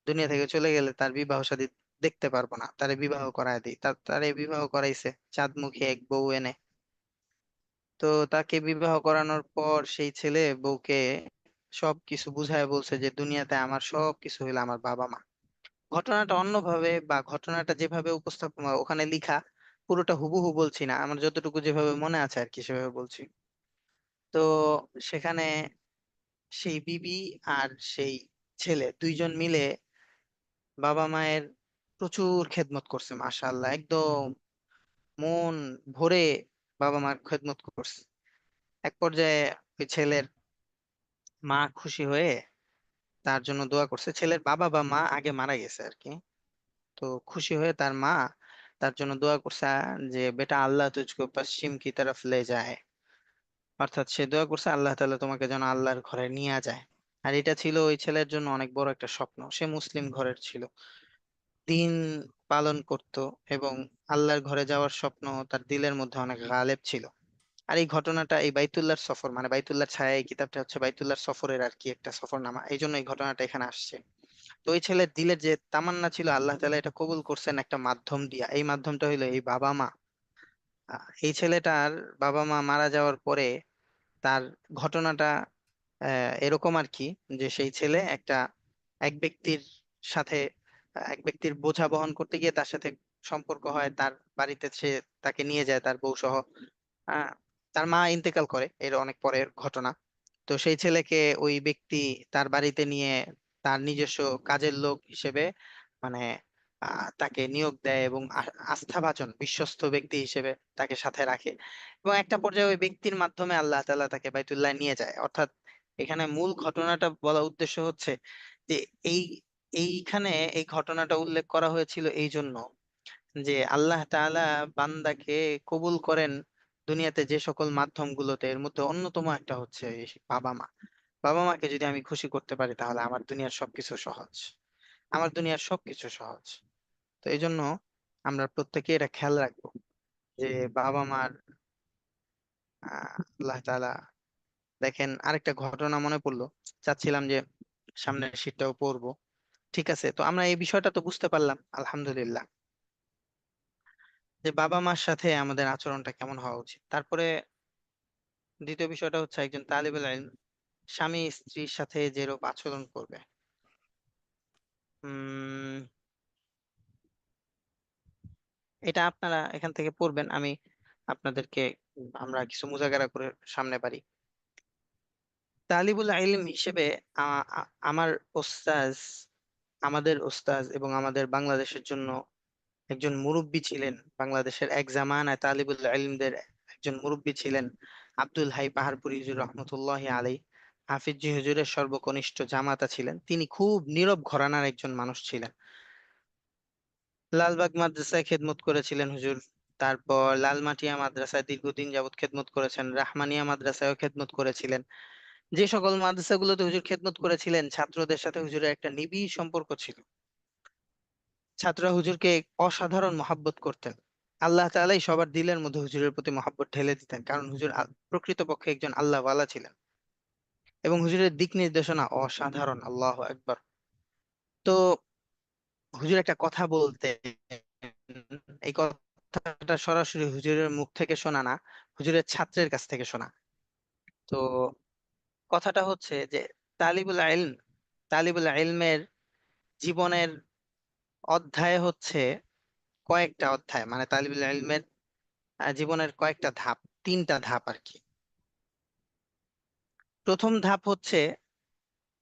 দুনিয়া থেকে চলে গেলে তার বিবাহ শাদী দেখতে পারবো না, তারে বিবাহ করায় দিই। তারে বিবাহ করাইছে চাঁদমুখী এক বউ এনে। তো তাকে বিবাহ করানোর পর সেই ছেলে বউকে সবকিছু বুঝায় বলছে যে দুনিয়াতে আমার সবকিছু হইলো আমার বাবা মা। ঘটনাটা অন্যভাবে বা ঘটনাটা যেভাবে উপস্থাপন ওখানে লিখা, পুরোটা হুবহু বলছি না, আমার যতটুকু যেভাবে মনে আছে আর কি সেভাবে বলছি। তো সেখানে সেই বিবি আর সেই ছেলে দুইজন মিলে বাবা মায়ের প্রচুর খেদমত করছে, মাশাআল্লাহ, একদম মন ভরে বাবা মার খেদমত করছে। এক পর্যায়ে ওই ছেলের মা খুশি হয়ে তার জন্য দোয়া করছে। ছেলের বাবা বা মা আগে মারা গেছে আর কি। তো খুশি হয়ে তার মা তার জন্য দোয়া করছে, যে বেটা আল্লাহ তুঝকো পশ্চিম কি তরফ লে যায়। অর্থাৎ সে দোয়া করছে আল্লাহ তাআলা তোমাকে যেন আল্লাহর ঘরে নিয়ে যায়। আর এটা ছিল ওই ছেলের জন্য অনেক বড় একটা স্বপ্ন। সে মুসলিম ঘরের ছিল, দিন পালন করত, এবং আল্লাহর ঘরে যাওয়ার স্বপ্ন তার দিলের মধ্যে অনেক গালেব ছিল। আর এই ঘটনাটা এই বাইতুল্লাহর সফর, মানে বাইতুল্লাহর ছায়া, এই কিতাবটা হচ্ছে বাইতুল্লাহর সফরের আর কি একটা সফরনামা, এই জন্য এই ঘটনাটা এখানে আসছে। তো ওই ছেলের দিলের যে তামান্না ছিল, আল্লাহ তাআলা এটা কবুল করছেন একটা মাধ্যম দিয়া। এই মাধ্যমটা হইলো এই বাবা মা। এই ছেলেটার বাবা মা মারা যাওয়ার পরে তার ঘটনাটা এরকম আর কি, যে সেই ছেলে এক ব্যক্তির সাথে, এক ব্যক্তির বোঝা বহন করতে গিয়ে তার সাথে সম্পর্ক হয়, তার বাড়িতে সে তাকে নিয়ে যায় তার বউ সহ। আহ, তার মা ইন্তেকাল করে, এর অনেক পরের ঘটনা। তো সেই ছেলেকে ওই ব্যক্তি তার বাড়িতে নিয়ে তার নিজস্ব কাজের লোক হিসেবে, মানে তাকে নিয়োগ দেয়, এবং আস্থাভাজন বিশ্বস্ত ব্যক্তি হিসেবে তাকে সাথে রাখে। এবং একটা পর্যায়ে ওই ব্যক্তির মাধ্যমে আল্লাহ তাআলা তাকে বাইতুল্লাহ নিয়ে যায়। অর্থাৎ এখানে মূল ঘটনাটা বলা উদ্দেশ্য হচ্ছে যে এই এইখানে এই ঘটনাটা উল্লেখ করা হয়েছিল এই জন্য যে আল্লাহ তাআলা বান্দাকে কবুল করেন দুনিয়াতে যে সকল মাধ্যমগুলোতে, এর মধ্যে অন্যতম একটা হচ্ছে এই বাবা মা। বাবা মাকে যদি আমি খুশি করতে পারি তাহলে আমার দুনিয়ার সবকিছু সহজ, আমার দুনিয়ার সবকিছু সহজ। তো এই জন্য আমরা প্রত্যেকে এটা খেয়াল রাখবো যে বাবা মার, আল্লাহ তাআলা, দেখেন আরেকটা ঘটনা মনে পড়লো, চাচ্ছিলাম যে সামনের শীটটাও পড়বো। ঠিক আছে, তো আমরা এই বিষয়টা তো বুঝতে পারলাম আলহামদুলিল্লাহ, যে বাবা মার সাথে আমাদের আচরণটা কেমন হওয়া উচিত। তারপরে দ্বিতীয় বিষয়টা হচ্ছে একজন তালিবুল ইলম স্বামী স্ত্রীর সাথে যেরূপ আচরণ করবে। উম এটা আপনারা এখান থেকে পড়বেন, আমি আপনাদেরকে আমরা কিছু মুজাকারা করে সামনে পারি। তালিবুল ইলম হিসেবে আমার ওস্তাজ, আমাদের ওস্তাজ এবং আমাদের বাংলাদেশের জন্য একজন মুরব্বী ছিলেন, বাংলাদেশের এক জামানায় তালিবুল ইলমদের একজন মুরব্বী ছিলেন আব্দুল হাই পাহাড়পুরী হুজুর রহমতুল্লাহ আলাই। হাফিজ জি হুজুরের সর্বকনিষ্ঠ জামাতা ছিলেন। তিনি খুব নীরব ঘরানার একজন মানুষ ছিলেন। লালবাগ মাদ্রাসায় খেদমত করেছিলেন হুজুর। তারপর লালমাটিয়া মাদ্রাসায় দীর্ঘদিন যাবত খেদমত করেছেন। রাহমানিয়া মাদ্রাসায়ও খেদমত করেছিলেন। যে সকল মাদ্রাসাগুলোতে হুজুর খেদমত করেছিলেন, ছাত্রদের সাথে হুজুরের একটা নিবিড় সম্পর্ক ছিল। ছাত্ররা হুজুরকে অসাধারণ মহাব্বত করতেন। আল্লাহ তাআলাই সবার দিলের মধ্যে হুজুরের প্রতি মহাব্বত ঢেলে দিতেন, কারণ হুজুর প্রকৃতপক্ষে একজন আল্লাহ ওয়ালা ছিলেন। এবং হুজুরের দিক নির্দেশনা অসাধারণ, আল্লাহু আকবার। তো হুজুর একটা কথা বলতেন, এই কথাটা সরাসরি হুজুরের মুখ থেকে শোনা না, হুজুরের ছাত্রের কাছ থেকে শোনা। তো কথাটা হচ্ছে যে তালিবুল ইলম, তালিবুল ইলমের জীবনের অধ্যায় হচ্ছে কয়েকটা অধ্যায়, মানে তালিবুল ইলমের জীবনের কয়েকটা ধাপ, তিনটা ধাপ আর কি। প্রথম ধাপ হচ্ছে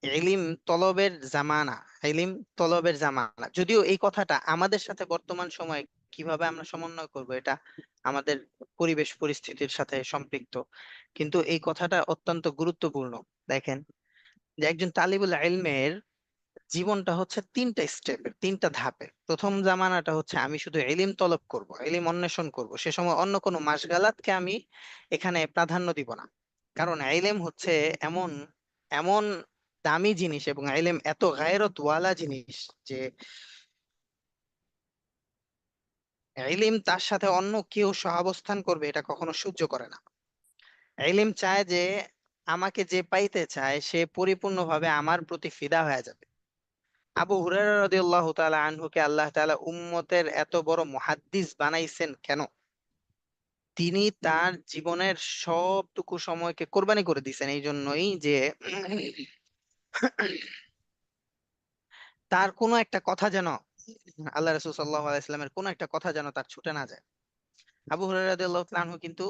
ইলিম তলবের জামানা। ইলিম তলবের জামানা, যদিও এই কথাটা আমাদের সাথে বর্তমান সময়ে কিভাবে আমরা সমন্বয় করব, এটা আমাদের পরিবেশ পরিস্থিতির সাথে সম্পৃক্ত, কিন্তু এই কথাটা অত্যন্ত গুরুত্বপূর্ণ। দেখেন যে একজন তালিবুল ইলমের জীবনটা হচ্ছে তিনটা স্টেপের, তিনটা ধাপের। প্রথম জামানাটা হচ্ছে আমি শুধু ইলিম তলব করব, ইলিম অন্বেষণ করব, সে সময় অন্য কোনো মাশগালাতকে আমি এখানে প্রাধান্য দিব না। কারণ ইলম হচ্ছে এমন এমন দামি জিনিস, এবং ইলম এত গায়রত ওয়ালা জিনিস যে ইলম তার সাথে অন্য কেউ সহাবস্থান করবে এটা কখনো সহ্য করে না। ইলম চায় যে আমাকে যে পাইতে চায় সে পরিপূর্ণভাবে আমার প্রতি ফিদা হয়ে যাবে। আবু হুরায়রা রাদিয়াল্লাহু তাআলা আনহুকে আল্লাহ তাআলা উম্মতের এত বড় মুহাদ্দিস বানাইছেন কেন? তিনি তার জীবনের সবটুকু সময়কে কোরবানি করে দিয়েছেন এই জন্যই যে তার কোনো একটা কথা যেন, আল্লাহ রাসূল সাল্লাল্লাহু আলাইহি সাল্লামের কোনো একটা কথা যেন তার ছুটে না যায়। আবু হুরায়রা রাদিয়াল্লাহু তাআলা আনহু কিন্তু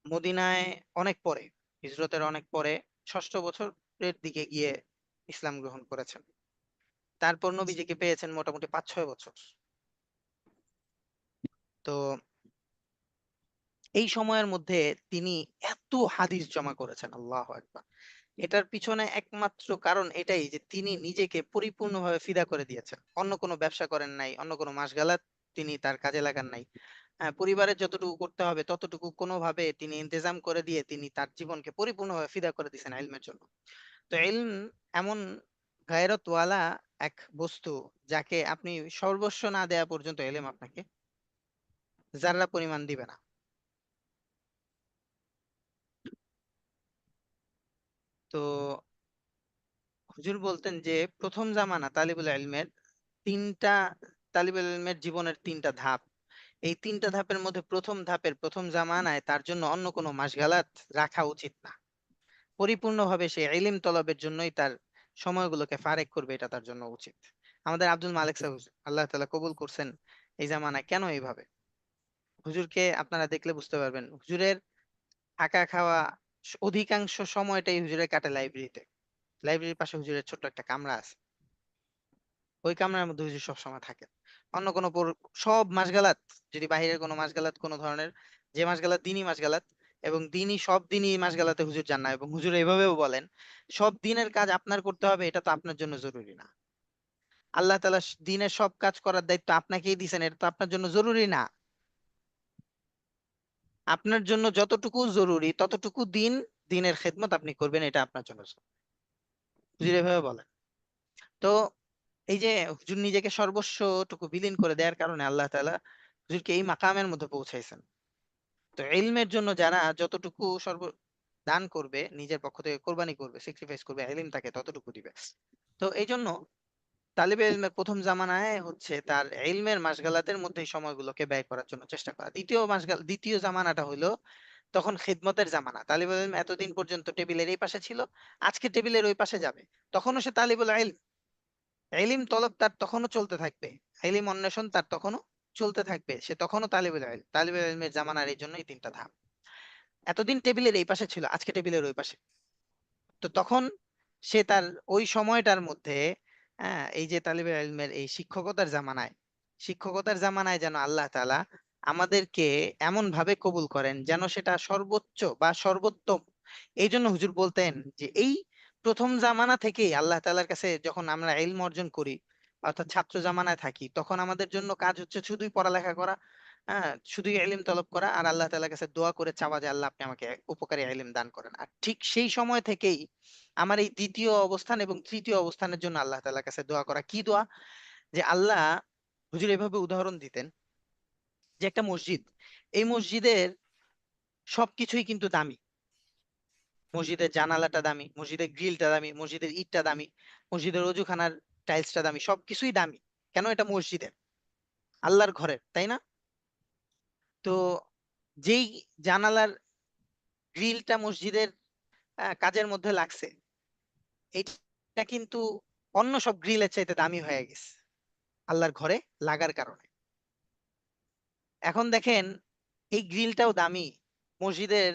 মদিনায় অনেক পরে, হিজরতের অনেক পরে, ষষ্ঠ বছরের দিকে গিয়ে ইসলাম গ্রহণ করেছেন। তারপর নবীজিকে পেয়েছেন মোটামুটি 5-6 বছর। তো এই সময়ের মধ্যে তিনি এত হাদিস জমা করেছেন, আল্লাহু আকবার। এটার পিছনে একমাত্র কারণ এটাই যে তিনি নিজেকে পরিপূর্ণভাবে ফিদা করে দিয়েছেন। অন্য কোনো ব্যবসা করেন নাই, অন্য কোনো মাসগালাত তিনি তার কাজে লাগান নাই। পরিবারের যতটুকু করতে হবে ততটুকু কোনোভাবে তিনি ইন্তেজাম করে দিয়ে তিনি তার জীবনকে পরিপূর্ণভাবে ফিদা করে দিয়েছেন ইলমের জন্য। তো ইলম এমন গায়রতওয়ালা এক বস্তু, যাকে আপনি সর্বস্ব না দেয়া পর্যন্ত ইলম আপনাকে যাররা পরিমাণ দিবে না। তো হুজুর বলতেন যে প্রথম জামানা তালিবুল ইলমের তিনটা, তালিবুল ইলমের জীবনের তিনটা ধাপ। এই তিনটা ধাপের মধ্যে প্রথম ধাপের প্রথম জামানায় তার জন্য অন্য কোনো মাশগালাত রাখা উচিত না। পরিপূর্ণভাবে সে ইলম তলবের জন্যই তার সময়গুলোকে ফারেক করবে, এটা তার জন্য উচিত। আমাদের আব্দুল মালিক সাহেব আল্লাহ তাআলা কবুল করছেন এই জামানায় কেন এইভাবে। হুজুরকে আপনারা দেখলে বুঝতে পারবেন, হুজুরের থাকা খাওয়া অধিকাংশ সময়টাই হুজুরের কাটে লাইব্রেরিতে। লাইব্রেরির পাশে হুজুরের ছোট্ট একটা কামরা আছে, ওই কামরার মধ্যে হুজুর সবসময় থাকেন। অন্য কোনো সব মাসগালাত, যদি বাহিরের কোনো মাসগালাত কোনো ধরনের, যে মাসগালাত দিনই মাসগালাত, এবং দিনই সব দিনই মাসগালাতে হুজুর যান না। এবং হুজুর এভাবেও বলেন, সব দিনের কাজ আপনার করতে হবে এটা তো আপনার জন্য জরুরি না। আল্লাহ তাআলা দিনের সব কাজ করার দায়িত্ব আপনাকেই দিয়েছেন, এটা তো আপনার জন্য জরুরি না। আপনার জন্য যতটুকু জরুরি ততটুকু দিনের খেদমত আপনি করবেন, এটা আপনার জন্য জরুরি। হুজুর এভাবে বলেন। তো এই যে হুজুর নিজেকে সর্বস্বটুকু বিলীন করে দেওয়ার কারণে আল্লাহ তাআলা হুজুরকে এই মাকামের মধ্যে পৌঁছাইছেন। তো ইলমের জন্য যারা যতটুকু দান করবে, নিজের পক্ষ থেকে কোরবানি করবে, স্যাক্রিফাইস করবে, ইলম তাকে ততটুকু দিবে। তো এই জন্য তালিবে ইলমের প্রথম জামানায় হচ্ছে তার ইলমের মাসগালাতের মধ্যে এই সময়গুলোকে ব্যয় করার জন্য চেষ্টা করা। দ্বিতীয় জামানাটা হইলো তখন খিদমতের জামানা। তালিবুল ইলম এতদিন পর্যন্ত টেবিলের এই পাশে ছিল, আজকে টেবিলের ওই পাশে যাবে। তখনও সে তালিবুল ইলম, ইলম তলব তার তখনও চলতে থাকবে, ইলম অন্বেষণ তার তখনও চলতে থাকবে, সে তখনও তালিবুল ইলম। তালিবুল ইলমের জামানার এই জন্যই তিনটা ধাপ। এতদিন টেবিলের এই পাশে ছিল, আজকে টেবিলের ওই পাশে। তো তখন সে তার ওই সময়টার মধ্যে, এই যে তালিবুল ইলমের এই শিক্ষকতার জামানায় যেন আল্লাহ তাআলা আমাদেরকে এমন ভাবে কবুল করেন যেন সেটা সর্বোচ্চ বা সর্বোত্তম। এই জন্য হুজুর বলতেন যে এই প্রথম জামানা থেকেই আল্লাহ তাআলার কাছে যখন আমরা ইলম অর্জন করি, অর্থাৎ ছাত্র জামানায় থাকি, তখন আমাদের জন্য কাজ হচ্ছে শুধুই পড়ালেখা করা, শুধুই ইলম তলব করা, আর আল্লাহ তাআলার কাছে দোয়া করে চাওয়া যে আল্লাহ আপনি আমাকে উপকারী ইলম দান করেন। আর ঠিক সেই সময় থেকেই আমার এই দ্বিতীয় অবস্থান এবং তৃতীয় অবস্থানের জন্য আল্লাহ তাআলার কাছে দোয়া করা। কি দোয়া? যে আল্লাহ, হুজুর এভাবে উদাহরণ দিতেন যে একটা মসজিদ, এই মসজিদের সবকিছুই কিন্তু দামি। মসজিদের জানালাটা দামি, মসজিদের গ্রিলটা দামি, মসজিদের ইটটা দামি, মসজিদের অজুখানার টাইলসটা দামি, সবকিছুই দামি। কেন? এটা মসজিদের, আল্লাহর ঘরের, তাই না? তো যেই জানালার গ্রিলটা মসজিদের কাজের মধ্যে লাগছে, এটা কিন্তু অন্য সব গ্রিলের চাইতে দামি হয়ে গেছে আল্লাহর ঘরে লাগার কারণে। এখন দেখেন, এই গ্রিলটাও দামি, মসজিদের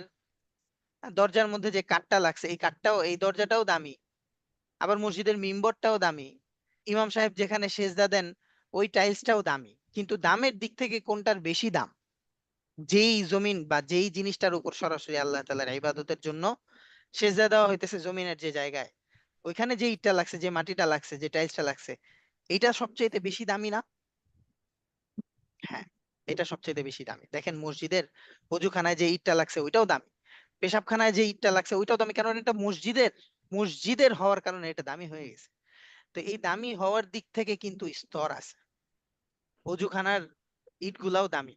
দরজার মধ্যে যে কাঠটা লাগছে এই কাঠটাও, এই দরজাটাও দামি, আবার মসজিদের মিম্বরটাও দামি, ইমাম সাহেব যেখানে সেজদা দেন ওই টাইলসটাও দামি। কিন্তু দামের দিক থেকে কোনটার বেশি দাম? যেই জমিন বা যেই জিনিসটার উপর সরাসরি আল্লাহ তাআলার ইবাদতের জন্য সেজদা দেওয়া হইতেছে, জমিনের যে জায়গায়, ওইখানে যে ইটটা লাগছে, যে মাটিটা লাগছে, যে টাইলসটা লাগছে, এটা সবচেয়ে বেশি দামি না? হ্যাঁ, এটা সবচেয়ে বেশি দামি। দেখেন মসজিদের ওযুখানায় যে ইটটা লাগছে ওইটাও দামি, পেশাবখানায় যে ইটটা লাগছে ওইটাও দামি, কারণ এটা মসজিদের, মসজিদের হওয়ার কারণে এটা দামি হয়ে গেছে। তো এই দামি হওয়ার দিক থেকে কিন্তু স্তর আছে। অজুখানার ইট গুলাও দামি,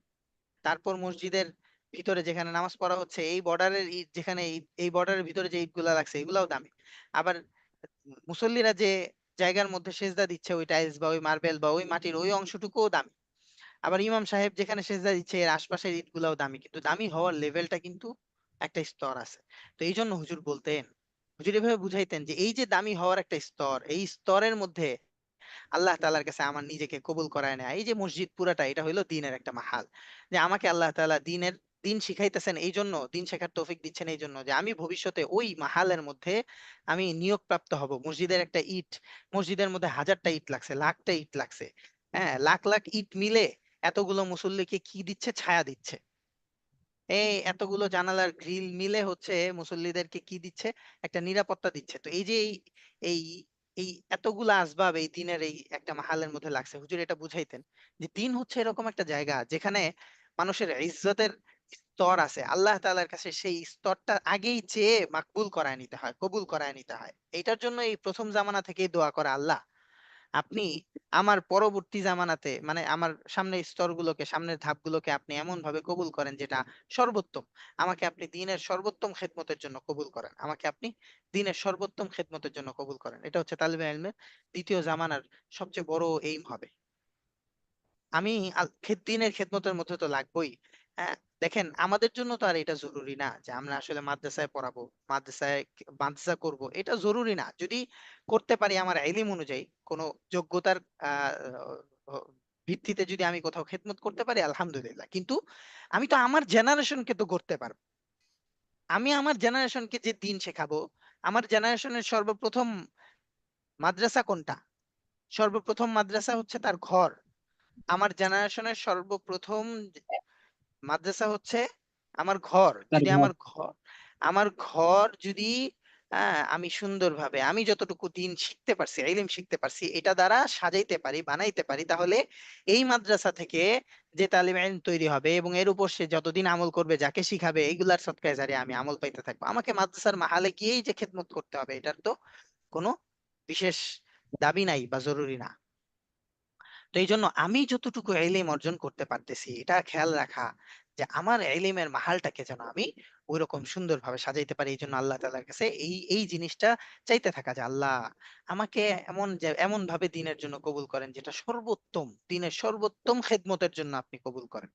তারপর মসজিদের ভিতরে যেখানে নামাজ পড়া হচ্ছে এই বর্ডারের ইট, যেখানে এই বর্ডারের ভিতরে যে ইট গুলা লাগছে এগুলাও দামি। আবার মুসল্লিরা যে জায়গার মধ্যে সেজদা দিচ্ছে, ওই টাইলস বা ওই মার্বেল বা ওই মাটির ওই অংশটুকুও দামি। আবার ইমাম সাহেব যেখানে সেজদা দিচ্ছে এর আশপাশের ইট গুলাও দামি, কিন্তু দামি হওয়ার লেভেলটা কিন্তু একটা স্তর আছে। তো এই জন্য হুজুর বলতেন, হুজুর এভাবে বুঝাইতেন যে এই যে দামি হওয়ার একটা স্তর, এই স্তরের মধ্যে আল্লাহ তাআলার কাছে আমার নিজেকে কবুল করায় নেয়। এই যে মসজিদ পুরাটা, এটা হইলো দিনের একটা মাহাল, যে আমাকে আল্লাহ তাআলা দিন শিখাইতেছেন, এই জন্য দিন শেখার তৌফিক দিচ্ছেন এই জন্য যে আমি ভবিষ্যতে ওই মাহালের মধ্যে আমি নিয়োগপ্রাপ্ত হব। মসজিদের একটা ইট, মসজিদের মধ্যে হাজারটা ইট লাগছে, লাখটা ইট লাগছে, হ্যাঁ, লাখ লাখ ইট মিলে এতগুলো মুসল্লিকে কি দিচ্ছে? ছায়া দিচ্ছে। এই এতগুলো জানালার গ্রিল মিলে হচ্ছে মুসল্লিদেরকে কি দিচ্ছে? একটা নিরাপত্তা দিচ্ছে। তো এই যে এই এই এতগুলা আসবাব এই দিনের এই একটা মাহালের মধ্যে লাগছে, হুজুর এটা বুঝাইতেন যে দিন হচ্ছে এরকম একটা জায়গা যেখানে মানুষের ইজ্জতের স্তর আছে। আল্লাহ তাআলার কাছে সেই স্তরটা আগেই চেয়ে মাকবুল করায় নিতে হয়, কবুল করায় নিতে হয়। এটার জন্য এই প্রথম জামানা থেকেই দোয়া করা, আল্লাহ আপনি আমার পরবর্তী জামানাতে, মানে আমার সামনের স্তরগুলোকে, সামনের ধাপগুলোকে আপনি এমন ভাবে কবুল করেন যেটা সর্বোত্তম। আমাকে আপনি দিনের সর্বোত্তম খেদমতের জন্য কবুল করেন, আমাকে আপনি দিনের সর্বোত্তম খেদমতের জন্য কবুল করেন। এটা হচ্ছে তালিবে ইলমের দ্বিতীয় জামানার সবচেয়ে বড় এইম হবে। আমি দিনের খেদমতের মধ্যে তো লাগবোই। হ্যাঁ, দেখেন আমাদের জন্য তো আর এটা জরুরি না যে আমরা আসলে মাদ্রাসায় পড়াবো, মাদ্রাসায় মাদ্রাসা করব, এটা জরুরি না। যদি করতে পারি আমার ইলম অনুযায়ী কোনো যোগ্যতার আহ আহ, ভিত্তিতে যদি আমি কোথাও খেদমত করতে পারি, আলহামদুলিল্লাহ। কিন্তু আমি তো আমার জেনারেশনকে তো করতে পারবো। আমি আমার জেনারেশনকে যে দিন শেখাবো, আমার জেনারেশনের সর্বপ্রথম মাদ্রাসা কোনটা? সর্বপ্রথম মাদ্রাসা হচ্ছে তার ঘর। আমার জেনারেশনের সর্বপ্রথম মাদ্রাসা হচ্ছে আমার ঘর। তার যদি ঘর। আমার ঘর যদি আমি সুন্দরভাবে আমি যতটুকু দিন শিখতে পারছি, ইলম শিখতে পারছি, এটা দ্বারা সাজাইতে পারি, বানাইতে পারি, তাহলে এই মাদ্রাসা থেকে যে তালিম ইলম তৈরি হবে এবং এর উপর সে যতদিন আমল করবে, যাকে শিখাবে, এইগুলার সদকায়ে জারিয়া আমি আমল পাইতে থাকবো। আমাকে মাদ্রাসার মাহালে গিয়েই যে খেদমত করতে হবে, এটার তো কোনো বিশেষ দাবি নাই বা জরুরি না। তো এই জন্য আমি যতটুকু এলিম অর্জন করতে পারতেছি, এটা খেয়াল রাখা যে আমার এলিমের মাহালটাকে যেন আমি ওইরকম সুন্দরভাবে সাজাইতে পারি। এই জন্য আল্লাহ তাআলার কাছে এই এই জিনিসটা চাইতে থাকা, যে আল্লাহ আমাকে এমন ভাবে দিনের জন্য কবুল করেন যেটা সর্বোত্তম, দিনের সর্বোত্তম খেদমতের জন্য আপনি কবুল করেন।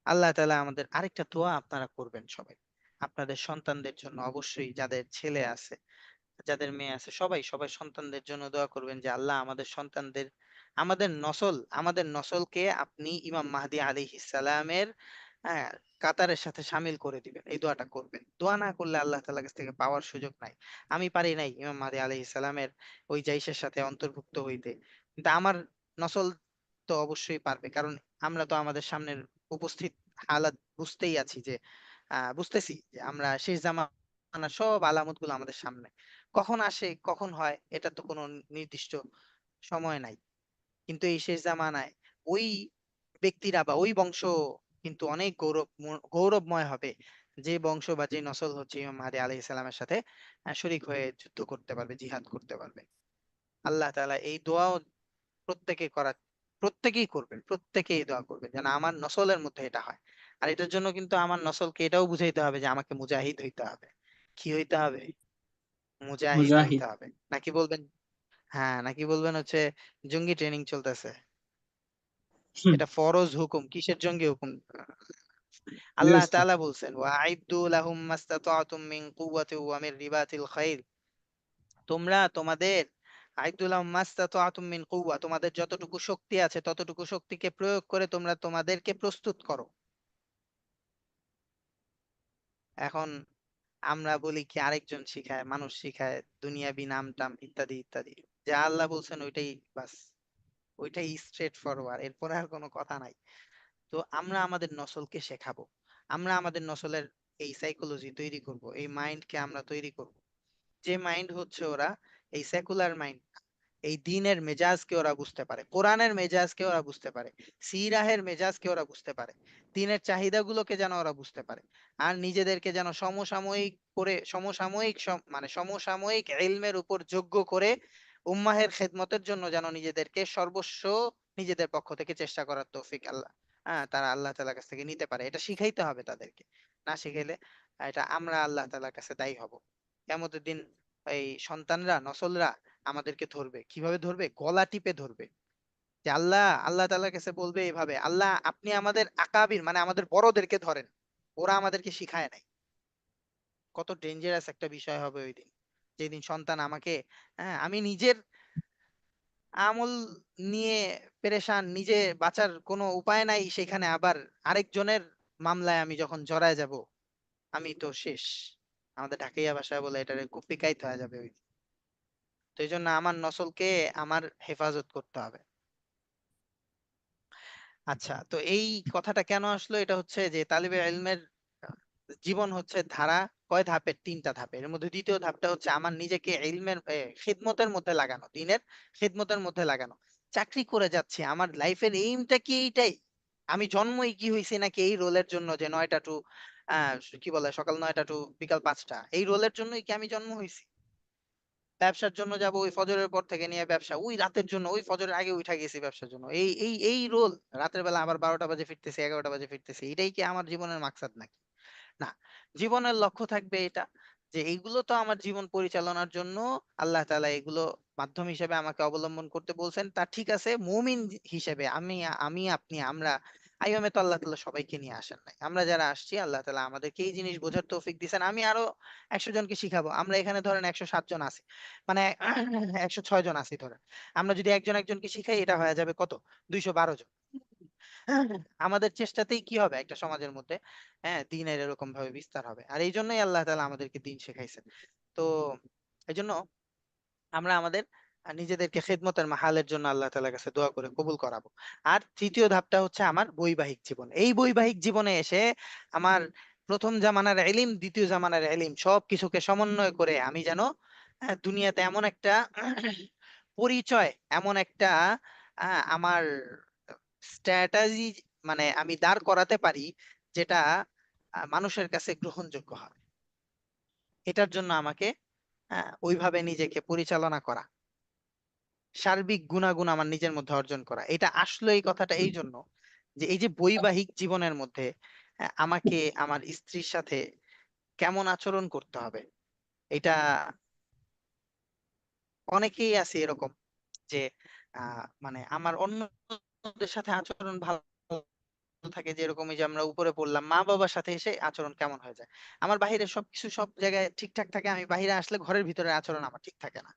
আল্লাহ তাআলা আমাদের আরেকটা দোয়া আপনারা করবেন সবাই, আপনাদের সন্তানদের জন্য অবশ্যই, যাদের ছেলে আছে, যাদের মেয়ে আছে, সবাই সবাই সন্তানদের জন্য দোয়া করবেন যে আল্লাহ আমাদের সন্তানদের, আমাদের নসলকে আপনি ইমাম মাহদি আলাইহিস সালামের হ্যাঁ কাতারের সাথে শামিল করে দিবেন। এই দোয়াটা করবেন। দোয়া না করলে আল্লাহ তাআলার কাছ থেকে পাওয়ার সুযোগ নাই। আমি পারি নাই ইমাম মাহদি আলাইহিস সালামের ওই জাইশের সাথে অন্তর্ভুক্ত হইতে, কিন্তু আমার নসল তো অবশ্যই পারবে, কারণ আমরা তো আমাদের সামনের উপস্থিত হালাত বুঝতেই আছি, যে বুঝতেছি যে আমরা শেষ জামানার সব আলামত গুলো আমাদের সামনে। কখন আসে কখন হয় এটা তো কোনো নির্দিষ্ট সময় নাই, কিন্তু এই শেষ জামানায় ওই ব্যক্তিরা বা ওই বংশ কিন্তু অনেক গৌরবময় হবে, যে বংশ বা যে নসল হচ্ছে ইমাম মাহদী আলাইহিস সালামের সাথে শরীক হয়ে যুদ্ধ করতে পারবে, জিহাদ করতে পারবে। আল্লাহ তাআলা এই দোয়াও প্রত্যেকে করা, প্রত্যেকেই করবেন, প্রত্যেকেই দোয়া করবেন যেন আমার নসলের মধ্যে এটা হয়। আর এটার জন্য কিন্তু আমার নসলকে এটাও বুঝাইতে হবে যে আমাকে মুজাহিদ হইতে হবে। কি হইতে হবে? মুজাহিদ মুজাহিদ। হইতে হবে। নাকি বলবেন, হ্যাঁ নাকি বলবেন হচ্ছে জঙ্গি ট্রেনিং চলতেছে? হুম, এটা ফরজ হুকুম, কিসের জঙ্গি হুকুম? আল্লাহ ফেরেশতা। তাআলা বলছেন ওয়াইদু লাহুম মাস্তাতাতুম মিন কুওয়াতি ওয়া মিন রিবাতিল খাইল। তোমরা তোমাদের আইদু লাহুম মাস্তাতাতুম মিন কুওয়া, তোমাদের যতটুকু শক্তি আছে ততটুকু শক্তিকে প্রয়োগ করে তোমরা তোমাদেরকে প্রস্তুত করো। এখন আমরা বলি কি, আরেকজন শিখায়, মানুষ শিখায় দুনিয়াবি নাম টাম ইত্যাদি ইত্যাদি। যা আল্লাহ বলছেন ওইটাই বাস, ওইটাই স্ট্রেট ফরওয়ার্ড, এরপরে আর কোনো কথা নাই। তো আমরা আমাদের নসলকে শেখাবো, আমরা আমাদের নসলের এই সাইকোলজি তৈরি করব, এই মাইন্ডকে আমরা তৈরি করব, যে মাইন্ড হচ্ছে ওরা এই সেকুলার মাইন্ড, এই দিনের মেজাজকে ওরা বুঝতে পারে, কোরআনের মেজাজকে ওরা বুঝতে পারে, সিরাহের মেজাজকে ওরা বুঝতে পারে, দিনের চাহিদাগুলোকে যেন ওরা বুঝতে পারে। আর নিজেদেরকে যেন সমসাময়িক করে, মানে সমসাময়িক ইলমের উপর যোগ্য করে উম্মাহের খেদমতের জন্য যেন নিজেদেরকে সর্বস্ব নিজেদের পক্ষ থেকে চেষ্টা করার তৌফিক আল্লাহ তারা আল্লাহ তাআলার কাছ থেকে নিতে পারে। এটা শিখাইতে হবে তাদেরকে, না শিখাইলে এটা আমরা আল্লাহ তাআলার কাছে দায়ী হব কিয়ামতের দিন। এই সন্তানরা নসলরা আমাদেরকে ধরবে, কিভাবে ধরবে? গলা টিপে ধরবে। যে আল্লাহ, আল্লাহ তাআলার কাছে বলবে এভাবে, আল্লাহ আপনি আমাদের আকাবির মানে আমাদের বড়দেরকে ধরেন, ওরা আমাদেরকে শিখায় নাই। কত ডেঞ্জারাস একটা বিষয় হবে ওই দিন, যেদিন সন্তান আমাকে, হ্যাঁ, আমি নিজের আমল নিয়ে পেরেশান, নিজে বাঁচার কোনো উপায় নাই, সেখানে আবার আরেকজনের মামলায় আমি যখন জড়ায় যাব, আমি তো শেষ। আমাদের ঢাকাইয়া ভাষায় বলে এটারে কুপিকাইতে হয়ে যাবে ওই দিন। তো এই জন্য আমার নসলকে আমার হেফাজত করতে হবে। আচ্ছা, তো এই কথাটা কেন আসলো? এটা হচ্ছে যে তালিবে ইলমের জীবন হচ্ছে ধারা কয় ধাপের? 3টা ধাপের। এর মধ্যে দ্বিতীয় ধাপটা হচ্ছে আমার নিজেকে ইলমের খিদমতের মধ্যে লাগানো, দ্বীনের খিদমতের মধ্যে লাগানো। চাকরি করে যাচ্ছি, আমার লাইফের এইমটা কি এইটাই? আমি জন্মই কি হয়েছি নাকি এই রোলের জন্য, যে 9টা টু আহ কি বলে সকাল 9টা টু বিকাল 5টা, এই রোলের জন্যই কি আমি জন্ম হয়েছি? ব্যবসার জন্য যাব, ওই ফজরের পর থেকে নিয়ে ব্যবসা, ওই রাতের জন্য, ওই ফজরের আগে উঠা গেছি ব্যবসার জন্য, এই রোল। রাতের বেলা আবার 12টা বাজে ফিরতেছি, 11টা বাজে ফিরতেছি, এটাই কি আমার জীবনের মাকসাদ নাকি? না, জীবনের লক্ষ্য থাকবে এটা, যে এইগুলো তো আমার জীবন পরিচালনার জন্য আল্লাহ তাআলা এগুলো মাধ্যম হিসেবে আমাকে অবলম্বন করতে বলছেন। তা ঠিক আছে, মুমিন হিসেবে আমি, আপনি, আমরা আইয়মে তো আল্লাহ তাআলা সবাইকে নিয়ে আসেন নাই। আমরা যারা আসছি, আল্লাহ তাআলা আমাদেরকে এই জিনিস বোঝার তৌফিক দিয়েছেন। আমি আরো 100 জনকে শিখাবো। আমরা এখানে ধরেন 107 জন আছি, মানে 106 জন আছি ধরেন। আমরা যদি একজন একজনকে শিখাই, এটা হয়ে যাবে কত? 212 জন। আমাদের চেষ্টাতেই কি হবে একটা সমাজের মধ্যে, হ্যাঁ, দ্বীনের এরকম ভাবে বিস্তার হবে। আর এই জন্যই আল্লাহ তাআলা আমাদেরকে দ্বীন শেখাইছেন। তো এই জন্য আমরা আমাদের নিজেদেরকে খেদমতের মাহালের জন্য আল্লাহ তাআলার কাছে দোয়া করে কবুল করাবো। আর তৃতীয় ধাপটা হচ্ছে আমার বৈবাহিক জীবন। এই বৈবাহিক জীবনে এসে আমার প্রথম জামানার ইলম, দ্বিতীয় জামানার ইলম সবকিছুকে সমন্বয় করে আমি যেন দুনিয়াতে এমন একটা পরিচয়, এমন একটা আমার স্ট্র্যাটাজি মানে আমি দাঁড় করাতে পারি, যেটা মানুষের কাছে গ্রহণযোগ্য হয়। এটার জন্য আমাকে ওইভাবে নিজেকে পরিচালনা করা, সার্বিক গুণাগুণ আমার নিজের মধ্যে অর্জন করা। এটা আসলে এই কথাটা এই জন্য যে এই যে বৈবাহিক জীবনের মধ্যে আমাকে আমার স্ত্রীর সাথে কেমন আচরণ করতে হবে, এটা অনেকেই আছে এরকম, যে মানে আমার অন্যদের সাথে আচরণ ভালো থাকে, যেরকম এই যে আমরা উপরে পড়লাম, মা বাবার সাথে এসে আচরণ কেমন হয়ে যায়। আমার বাহিরে সবকিছু সব জায়গায় ঠিকঠাক থাকে, আমি বাহিরে আসলে ঘরের ভিতরে আচরণ আমার ঠিক থাকে না।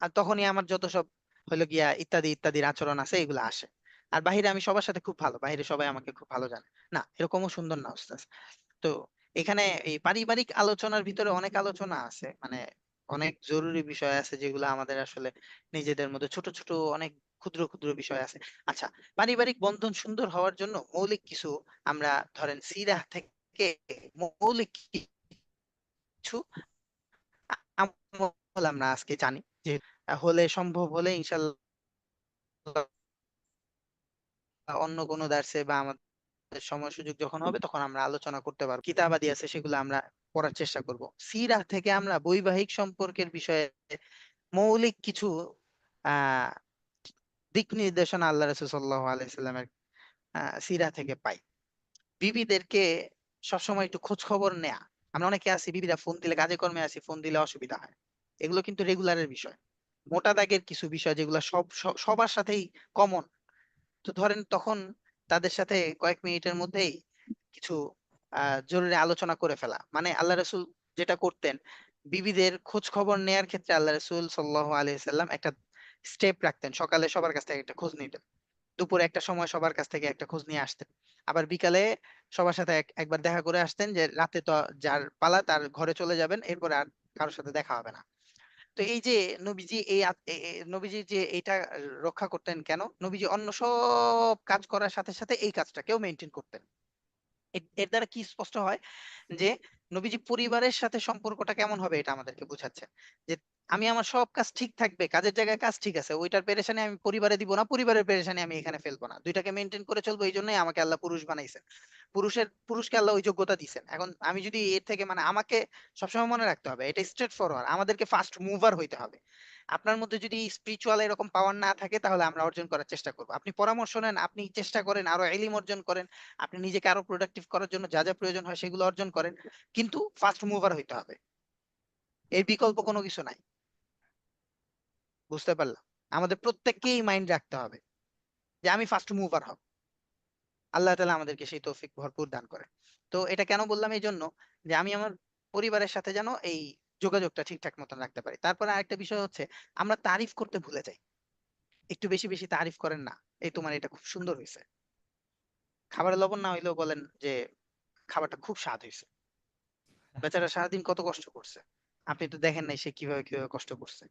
আর তখনই আমার যত সব হলো গিয়া ইত্যাদি ইত্যাদির আচরণ আছে, এগুলো আসে। আর বাহিরে আমি সবার সাথে খুব ভালো, বাহিরে সবাই আমাকে খুব ভালো জানে। না, এরকমও সুন্দর না উস্তাদ। তো এখানে এই পারিবারিক আলোচনার ভিতরে অনেক আলোচনা আছে, মানে অনেক জরুরি বিষয় আছে, যেগুলো আমাদের আসলে নিজেদের মধ্যে ছোট ছোট অনেক ক্ষুদ্র ক্ষুদ্র বিষয় আছে। আচ্ছা, পারিবারিক বন্ধন সুন্দর হওয়ার জন্য মৌলিক কিছু, আমরা ধরেন সিরাহ থেকে মৌলিক কিছু আমল আমরা আজকে জানি, যে হলে সম্ভব হলে ইনশাল্লাহ অন্য কোনো দার্সে বা আমাদের সময় সুযোগ যখন হবে তখন আমরা আলোচনা করতে পারবো। কিতাবাদি আছে, সেগুলো আমরা পড়ার চেষ্টা করব। সিরাহ থেকে আমরা বৈবাহিক সম্পর্কের বিষয়ে মৌলিক কিছু আহ দিক নির্দেশনা আল্লাহ রাসূল সাল্লাল্লাহু আলাইহি সাল্লামের সিরাহ থেকে পাই। বিবিদেরকে সবসময় একটু খোঁজ খবর নেয়া। আমরা অনেকে আছি, বিবিরা ফোন দিলে, কাজে কর্মে আছি, ফোন দিলে অসুবিধা হয়। এগুলো কিন্তু রেগুলারের বিষয়। মোটা দাগের কিছু বিষয় যেগুলো সবার সাথেই কমন। তো ধরেন তখন তাদের সাথে কয়েক মিনিটের মধ্যেই কিছু জরুরি আলোচনা করে ফেলা, মানে আল্লাহ রসুল যেটা করতেন, বিবিদের খোঁজ খবর নেয়ার ক্ষেত্রে আল্লাহ রসুল সাল্লাল্লাহু আলাইহি সাল্লাম একটা স্টেপ রাখতেন। সকালে সবার কাছ থেকে একটা খোঁজ নিতেন, দুপুরে একটা সময় সবার কাছ থেকে একটা খোঁজ নিয়ে আসতেন, আবার বিকালে সবার সাথে একবার দেখা করে আসতেন, যে রাতে তো যার পালা তার ঘরে চলে যাবেন, এরপরে আর কারোর সাথে দেখা হবে না। তো এই যে নবীজি নবীজি যে এটা রক্ষা করতেন কেন? নবীজি অন্য সব কাজ করার সাথে সাথে এই কাজটাকেও মেনটেন করতেন। এর দ্বারা কি স্পষ্ট হয় যে নবীজি পরিবারের সাথে সম্পর্কটা কেমন হবে এটা আমাদেরকে বোঝাচ্ছে। যে আমি আমার সব কাজ ঠিক থাকবে, কাজের জায়গায় কাজ ঠিক আছে, ওইটার পেরেশানি আমি পরিবারে দিব না, পরিবারের পেরেশানি আমি এখানে ফেলবো না, দুইটাকে মেনটেন করে চলবো। এই জন্যই আমাকে আল্লাহ পুরুষ বানাইছেন, পুরুষকে আল্লাহ ওই যোগ্যতা দিয়েছেন। এখন আমি যদি এর থেকে মানে আমাকে সবসময় মনে রাখতে হবে, এটা স্ট্রেট ফরওয়ার্ড, আমাদেরকে ফাস্ট মুভার হইতে হবে। আপনার মধ্যে যদি স্পিরিচুয়াল এরকম পাওয়ার না থাকে, তাহলে আমরা অর্জন করার চেষ্টা করবো। আপনি পরামর্শ নেন, আপনি চেষ্টা করেন, আরো ইলম অর্জন করেন, আপনি নিজেকে আরো প্রোডাক্টিভ করার জন্য যা যা প্রয়োজন হয় সেগুলো অর্জন করেন, কিন্তু ফাস্ট মুভার হইতে হবে। এর বিকল্প কোনো কিছু নাই। বুঝতে পারলাম? আমাদের প্রত্যেককেই মাইন্ড রাখতে হবে যে আমি ফার্স্ট মুভার হব। আল্লাহ তাআলা আমাদেরকে সেই তৌফিক ভরপুর দান করে। তো এটা কেন বললাম, এই জন্য যে আমি আমার পরিবারের সাথে যেন এই যোগাযোগটা ঠিকঠাক মতন রাখতে পারি। তারপরে আরেকটা বিষয় হচ্ছে, আমরা তারিফ করতে ভুলে যাই। একটু বেশি বেশি তারিফ করেন না, এই তোমার এটা খুব সুন্দর হয়েছে, খাবারে লবণ না হইলেও বলেন যে খাবারটা খুব স্বাদ হয়েছে। বেচারা সারাদিন কত কষ্ট করছে, আপনি তো দেখেন নাই সে কিভাবে কিভাবে কষ্ট করছে।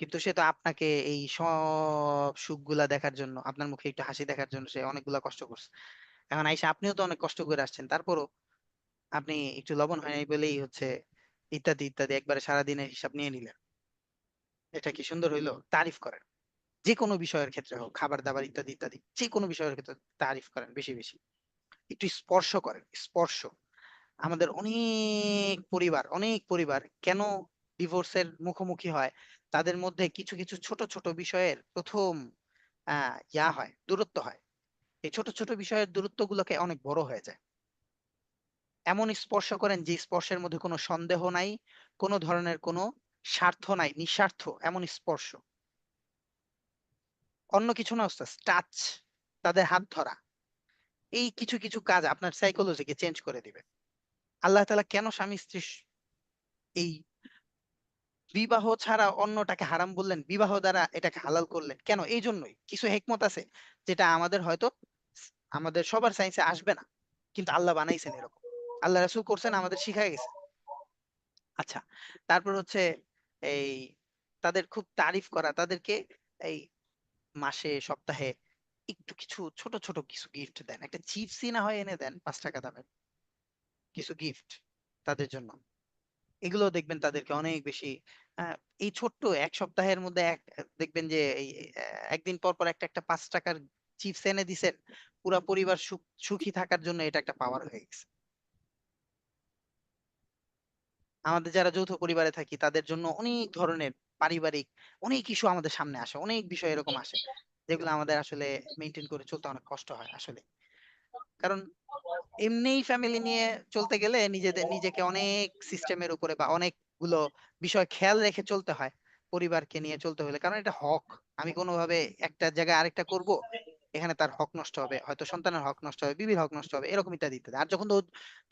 কিন্তু সে তো আপনাকে এই সব সুখগুলা দেখার জন্য, আপনার মুখে একটু হাসি দেখার জন্য সে অনেকগুলা কষ্ট করছে। এখন আইসা আপনিও তো অনেক কষ্ট করে আসছেন, তারপরও আপনি একটু লবণ হয় নাই বলেই হচ্ছে ইত্যাদি ইত্যাদি একবারে সারাদিনের হিসাব নিয়ে নিলেন। এটা কি সুন্দর হইলো? তারিফ করেন, যে কোনো বিষয়ের ক্ষেত্রে হোক, খাবার দাবার ইত্যাদি ইত্যাদি, যে কোনো বিষয়ের ক্ষেত্রে তারিফ করেন বেশি বেশি। একটু স্পর্শ করেন, স্পর্শ। আমাদের অনেক পরিবার কেন ডিভোর্সের মুখোমুখি হয়? তাদের মধ্যে কিছু কিছু ছোট ছোট বিষয়ের প্রথম হয়, দূরত্ব হয়। এই ছোট ছোট বিষয়ের দূরত্ব গুলোকে অনেক বড় হয়ে যায়। এমন স্পর্শ করেন যে স্পর্শের মধ্যে কোনো সন্দেহ নাই, কোনো ধরনের কোনো স্বার্থ নাই, নিঃস্বার্থ এমন স্পর্শ। অন্য কিছু না ওস্তাদ, টাচ, তাদের হাত ধরা, এই কিছু কিছু কাজ আপনার সাইকোলজিকে চেঞ্জ করে দিবে। আল্লাহ তাআলা কেন স্বামী স্ত্রী এই বিবাহ ছাড়া অন্যটাকে হারাম বললেন, বিবাহ দ্বারা এটাকে হালাল করলেন? কেন? এই জন্যই কিছু হিকমত আছে, যেটা আমাদের হয়তো আমাদের সবার সায়েন্সে আসবে না, কিন্তু আল্লাহ বানাইছেন এরকম, আল্লাহ রাসূল করছেন, আমাদের শিখাই গেছে। আচ্ছা, তারপর হচ্ছে এই তাদের খুব তারিফ করা, তাদেরকে এই মাসে সপ্তাহে একটু কিছু ছোট ছোট কিছু গিফট দেন, একটা চিপসই না হয় এনে দেন 5 টাকা দামের কিছু গিফট তাদের জন্য। এগুলো দেখবেন তাদেরকে অনেক বেশি আহ, এই ছোট্ট এক সপ্তাহের মধ্যে দেখবেন যে এই একদিন পর পর একটা একটা 5 টাকার চিপস এনে দিছেন, পুরা পরিবার সুখী থাকার জন্য এটা একটা পাওয়ার হয়ে গেছে। আমাদের যারা যৌথ পরিবারে থাকি তাদের জন্য অনেক ধরনের পারিবারিক অনেক ইস্যু আমাদের সামনে আসে, অনেক বিষয় এরকম আসে যেগুলো আমাদের আসলে মেনটেন করে চলতে অনেক কষ্ট হয় আসলে। কারণ এমনিই ফ্যামিলি নিয়ে চলতে গেলে নিজেকে অনেক সিস্টেমের উপরে বা অনেকগুলো বিষয় খেয়াল রেখে চলতে হয় পরিবারকে নিয়ে চলতে হলে, কারণ এটা হক। আমি কোনোভাবে একটা জায়গায় আরেকটা করব, এখানে তার হক নষ্ট হবে, হয়তো সন্তানের হক নষ্ট হবে, বিবির হক নষ্ট হবে, এরকম ইত্যাদি ইত্যাদি। আর যখন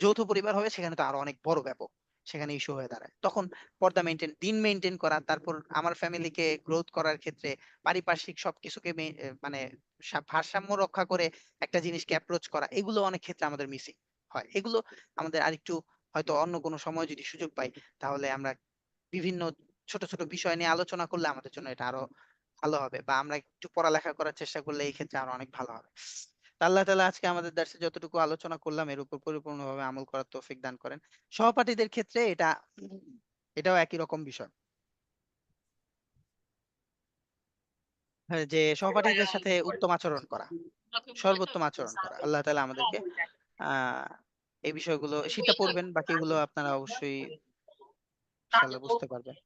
যৌথ পরিবার হবে সেখানে তো আরো অনেক বড় ব্যাপক, সেখানে ইস্যু হয়ে দাঁড়ায়। তখন পর্দা মেনটেন, দিন মেনটেন করা, তারপর আমার ফ্যামিলিকে গ্রোথ করার ক্ষেত্রে পারিপার্শ্বিক সবকিছুকে মানে ভারসাম্য রক্ষা করে একটা জিনিসকে অ্যাপ্রোচ করা, এগুলো অনেক ক্ষেত্রে আমাদের মিসিং হয়। এগুলো আমাদের আরেকটু হয়তো অন্য কোনো সময় যদি সুযোগ পাই, তাহলে আমরা বিভিন্ন ছোট ছোট বিষয় নিয়ে আলোচনা করলে আমাদের জন্য এটা আরো ভালো হবে, বা আমরা একটু পড়ালেখা করার চেষ্টা করলে এই ক্ষেত্রে আরো অনেক ভালো হবে। তা আল্লাহ তাআলা আজকে আমাদের দেশে যতটুকু আলোচনা করলাম এর উপর পরিপূর্ণভাবে আমল করার তৌফিক দান করেন। সহপাঠীদের ক্ষেত্রে এটাও একই রকম বিষয়। হ্যাঁ, যে সহপাঠীদের সাথে উত্তম আচরণ করা, সর্বোত্তম আচরণ করা। আল্লাহ তাআলা আমাদেরকে আহ এই বিষয়গুলো, শীতটা পড়বেন, বাকিগুলো আপনারা অবশ্যই ইনশাআল্লাহ বুঝতে পারবেন।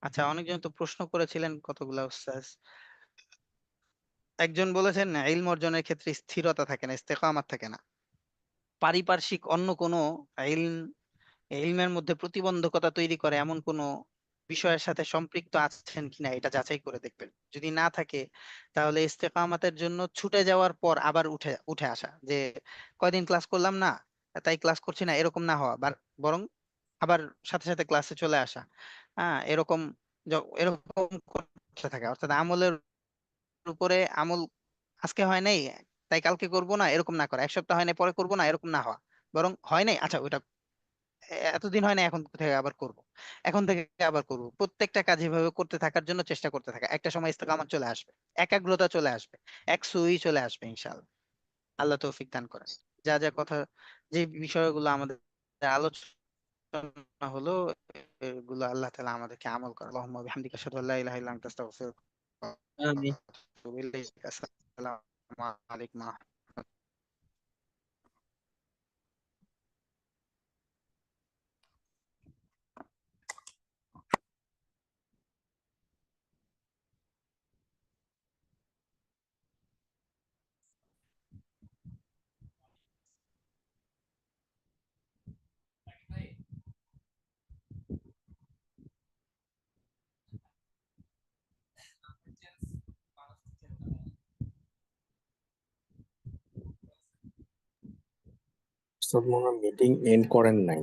আচ্ছা, অনেকজন তো প্রশ্ন করেছিলেন কতগুলা উস্তাদ। একজন বলেছেন ইলম অর্জনের ক্ষেত্রে স্থিরতা থাকে না, ইস্তেকামাত থাকে না। পারিপার্শ্বিক অন্য কোনো ইলম, ইলমের মধ্যে প্রতিবন্ধকতা তৈরি করে এমন কোনো বিষয়ের সাথে সম্পৃক্ত আছেন কিনা এটা যাচাই করে দেখবেন। যদি না থাকে তাহলে ইস্তেকামাতের জন্য ছুটে যাওয়ার পর আবার উঠে উঠে আসা, যে কয়দিন ক্লাস করলাম না তাই ক্লাস করছি না, এরকম না হওয়া, বরং আবার সাথে সাথে ক্লাসে চলে আসা। এরকম এরকম করতে থাকে, অর্থাৎ আমলের উপরে আমল, আজকে হয় নাই তাই কালকে করব না, এরকম না করা। এক সপ্তাহ হয় নাই পরে করব না, এরকম না হওয়া, বরং হয় নাই আচ্ছা ওইটা এতদিন হয় না, এখন থেকে আবার করব, এখন থেকে আবার করব। প্রত্যেকটা কাজ এভাবে করতে থাকার জন্য চেষ্টা করতে থাকা, একটা সময় ইস্তেকামত চলে আসবে, একাগ্রতা চলে আসবে, একসুই চলে আসবে ইনশাআল্লাহ। আল্লাহ তৌফিক দান করেন। যা যা কথা, যে বিষয়গুলো আমাদের আলোচনা হলো, এগুলো আল্লাহ তাআলা আমাদেরকে আমল করা। আল্লাহুম্মা বিহামদিকা আশহাদু আল্লা ইলাহা ইল্লা আনতা আস্তাগফিরুকা ওয়া আমিন। আতুবু ইলাইক। আসসালামু আলাইকুম। উস্তাদ মনে হয় মিটিং এন্ড করেন নাই।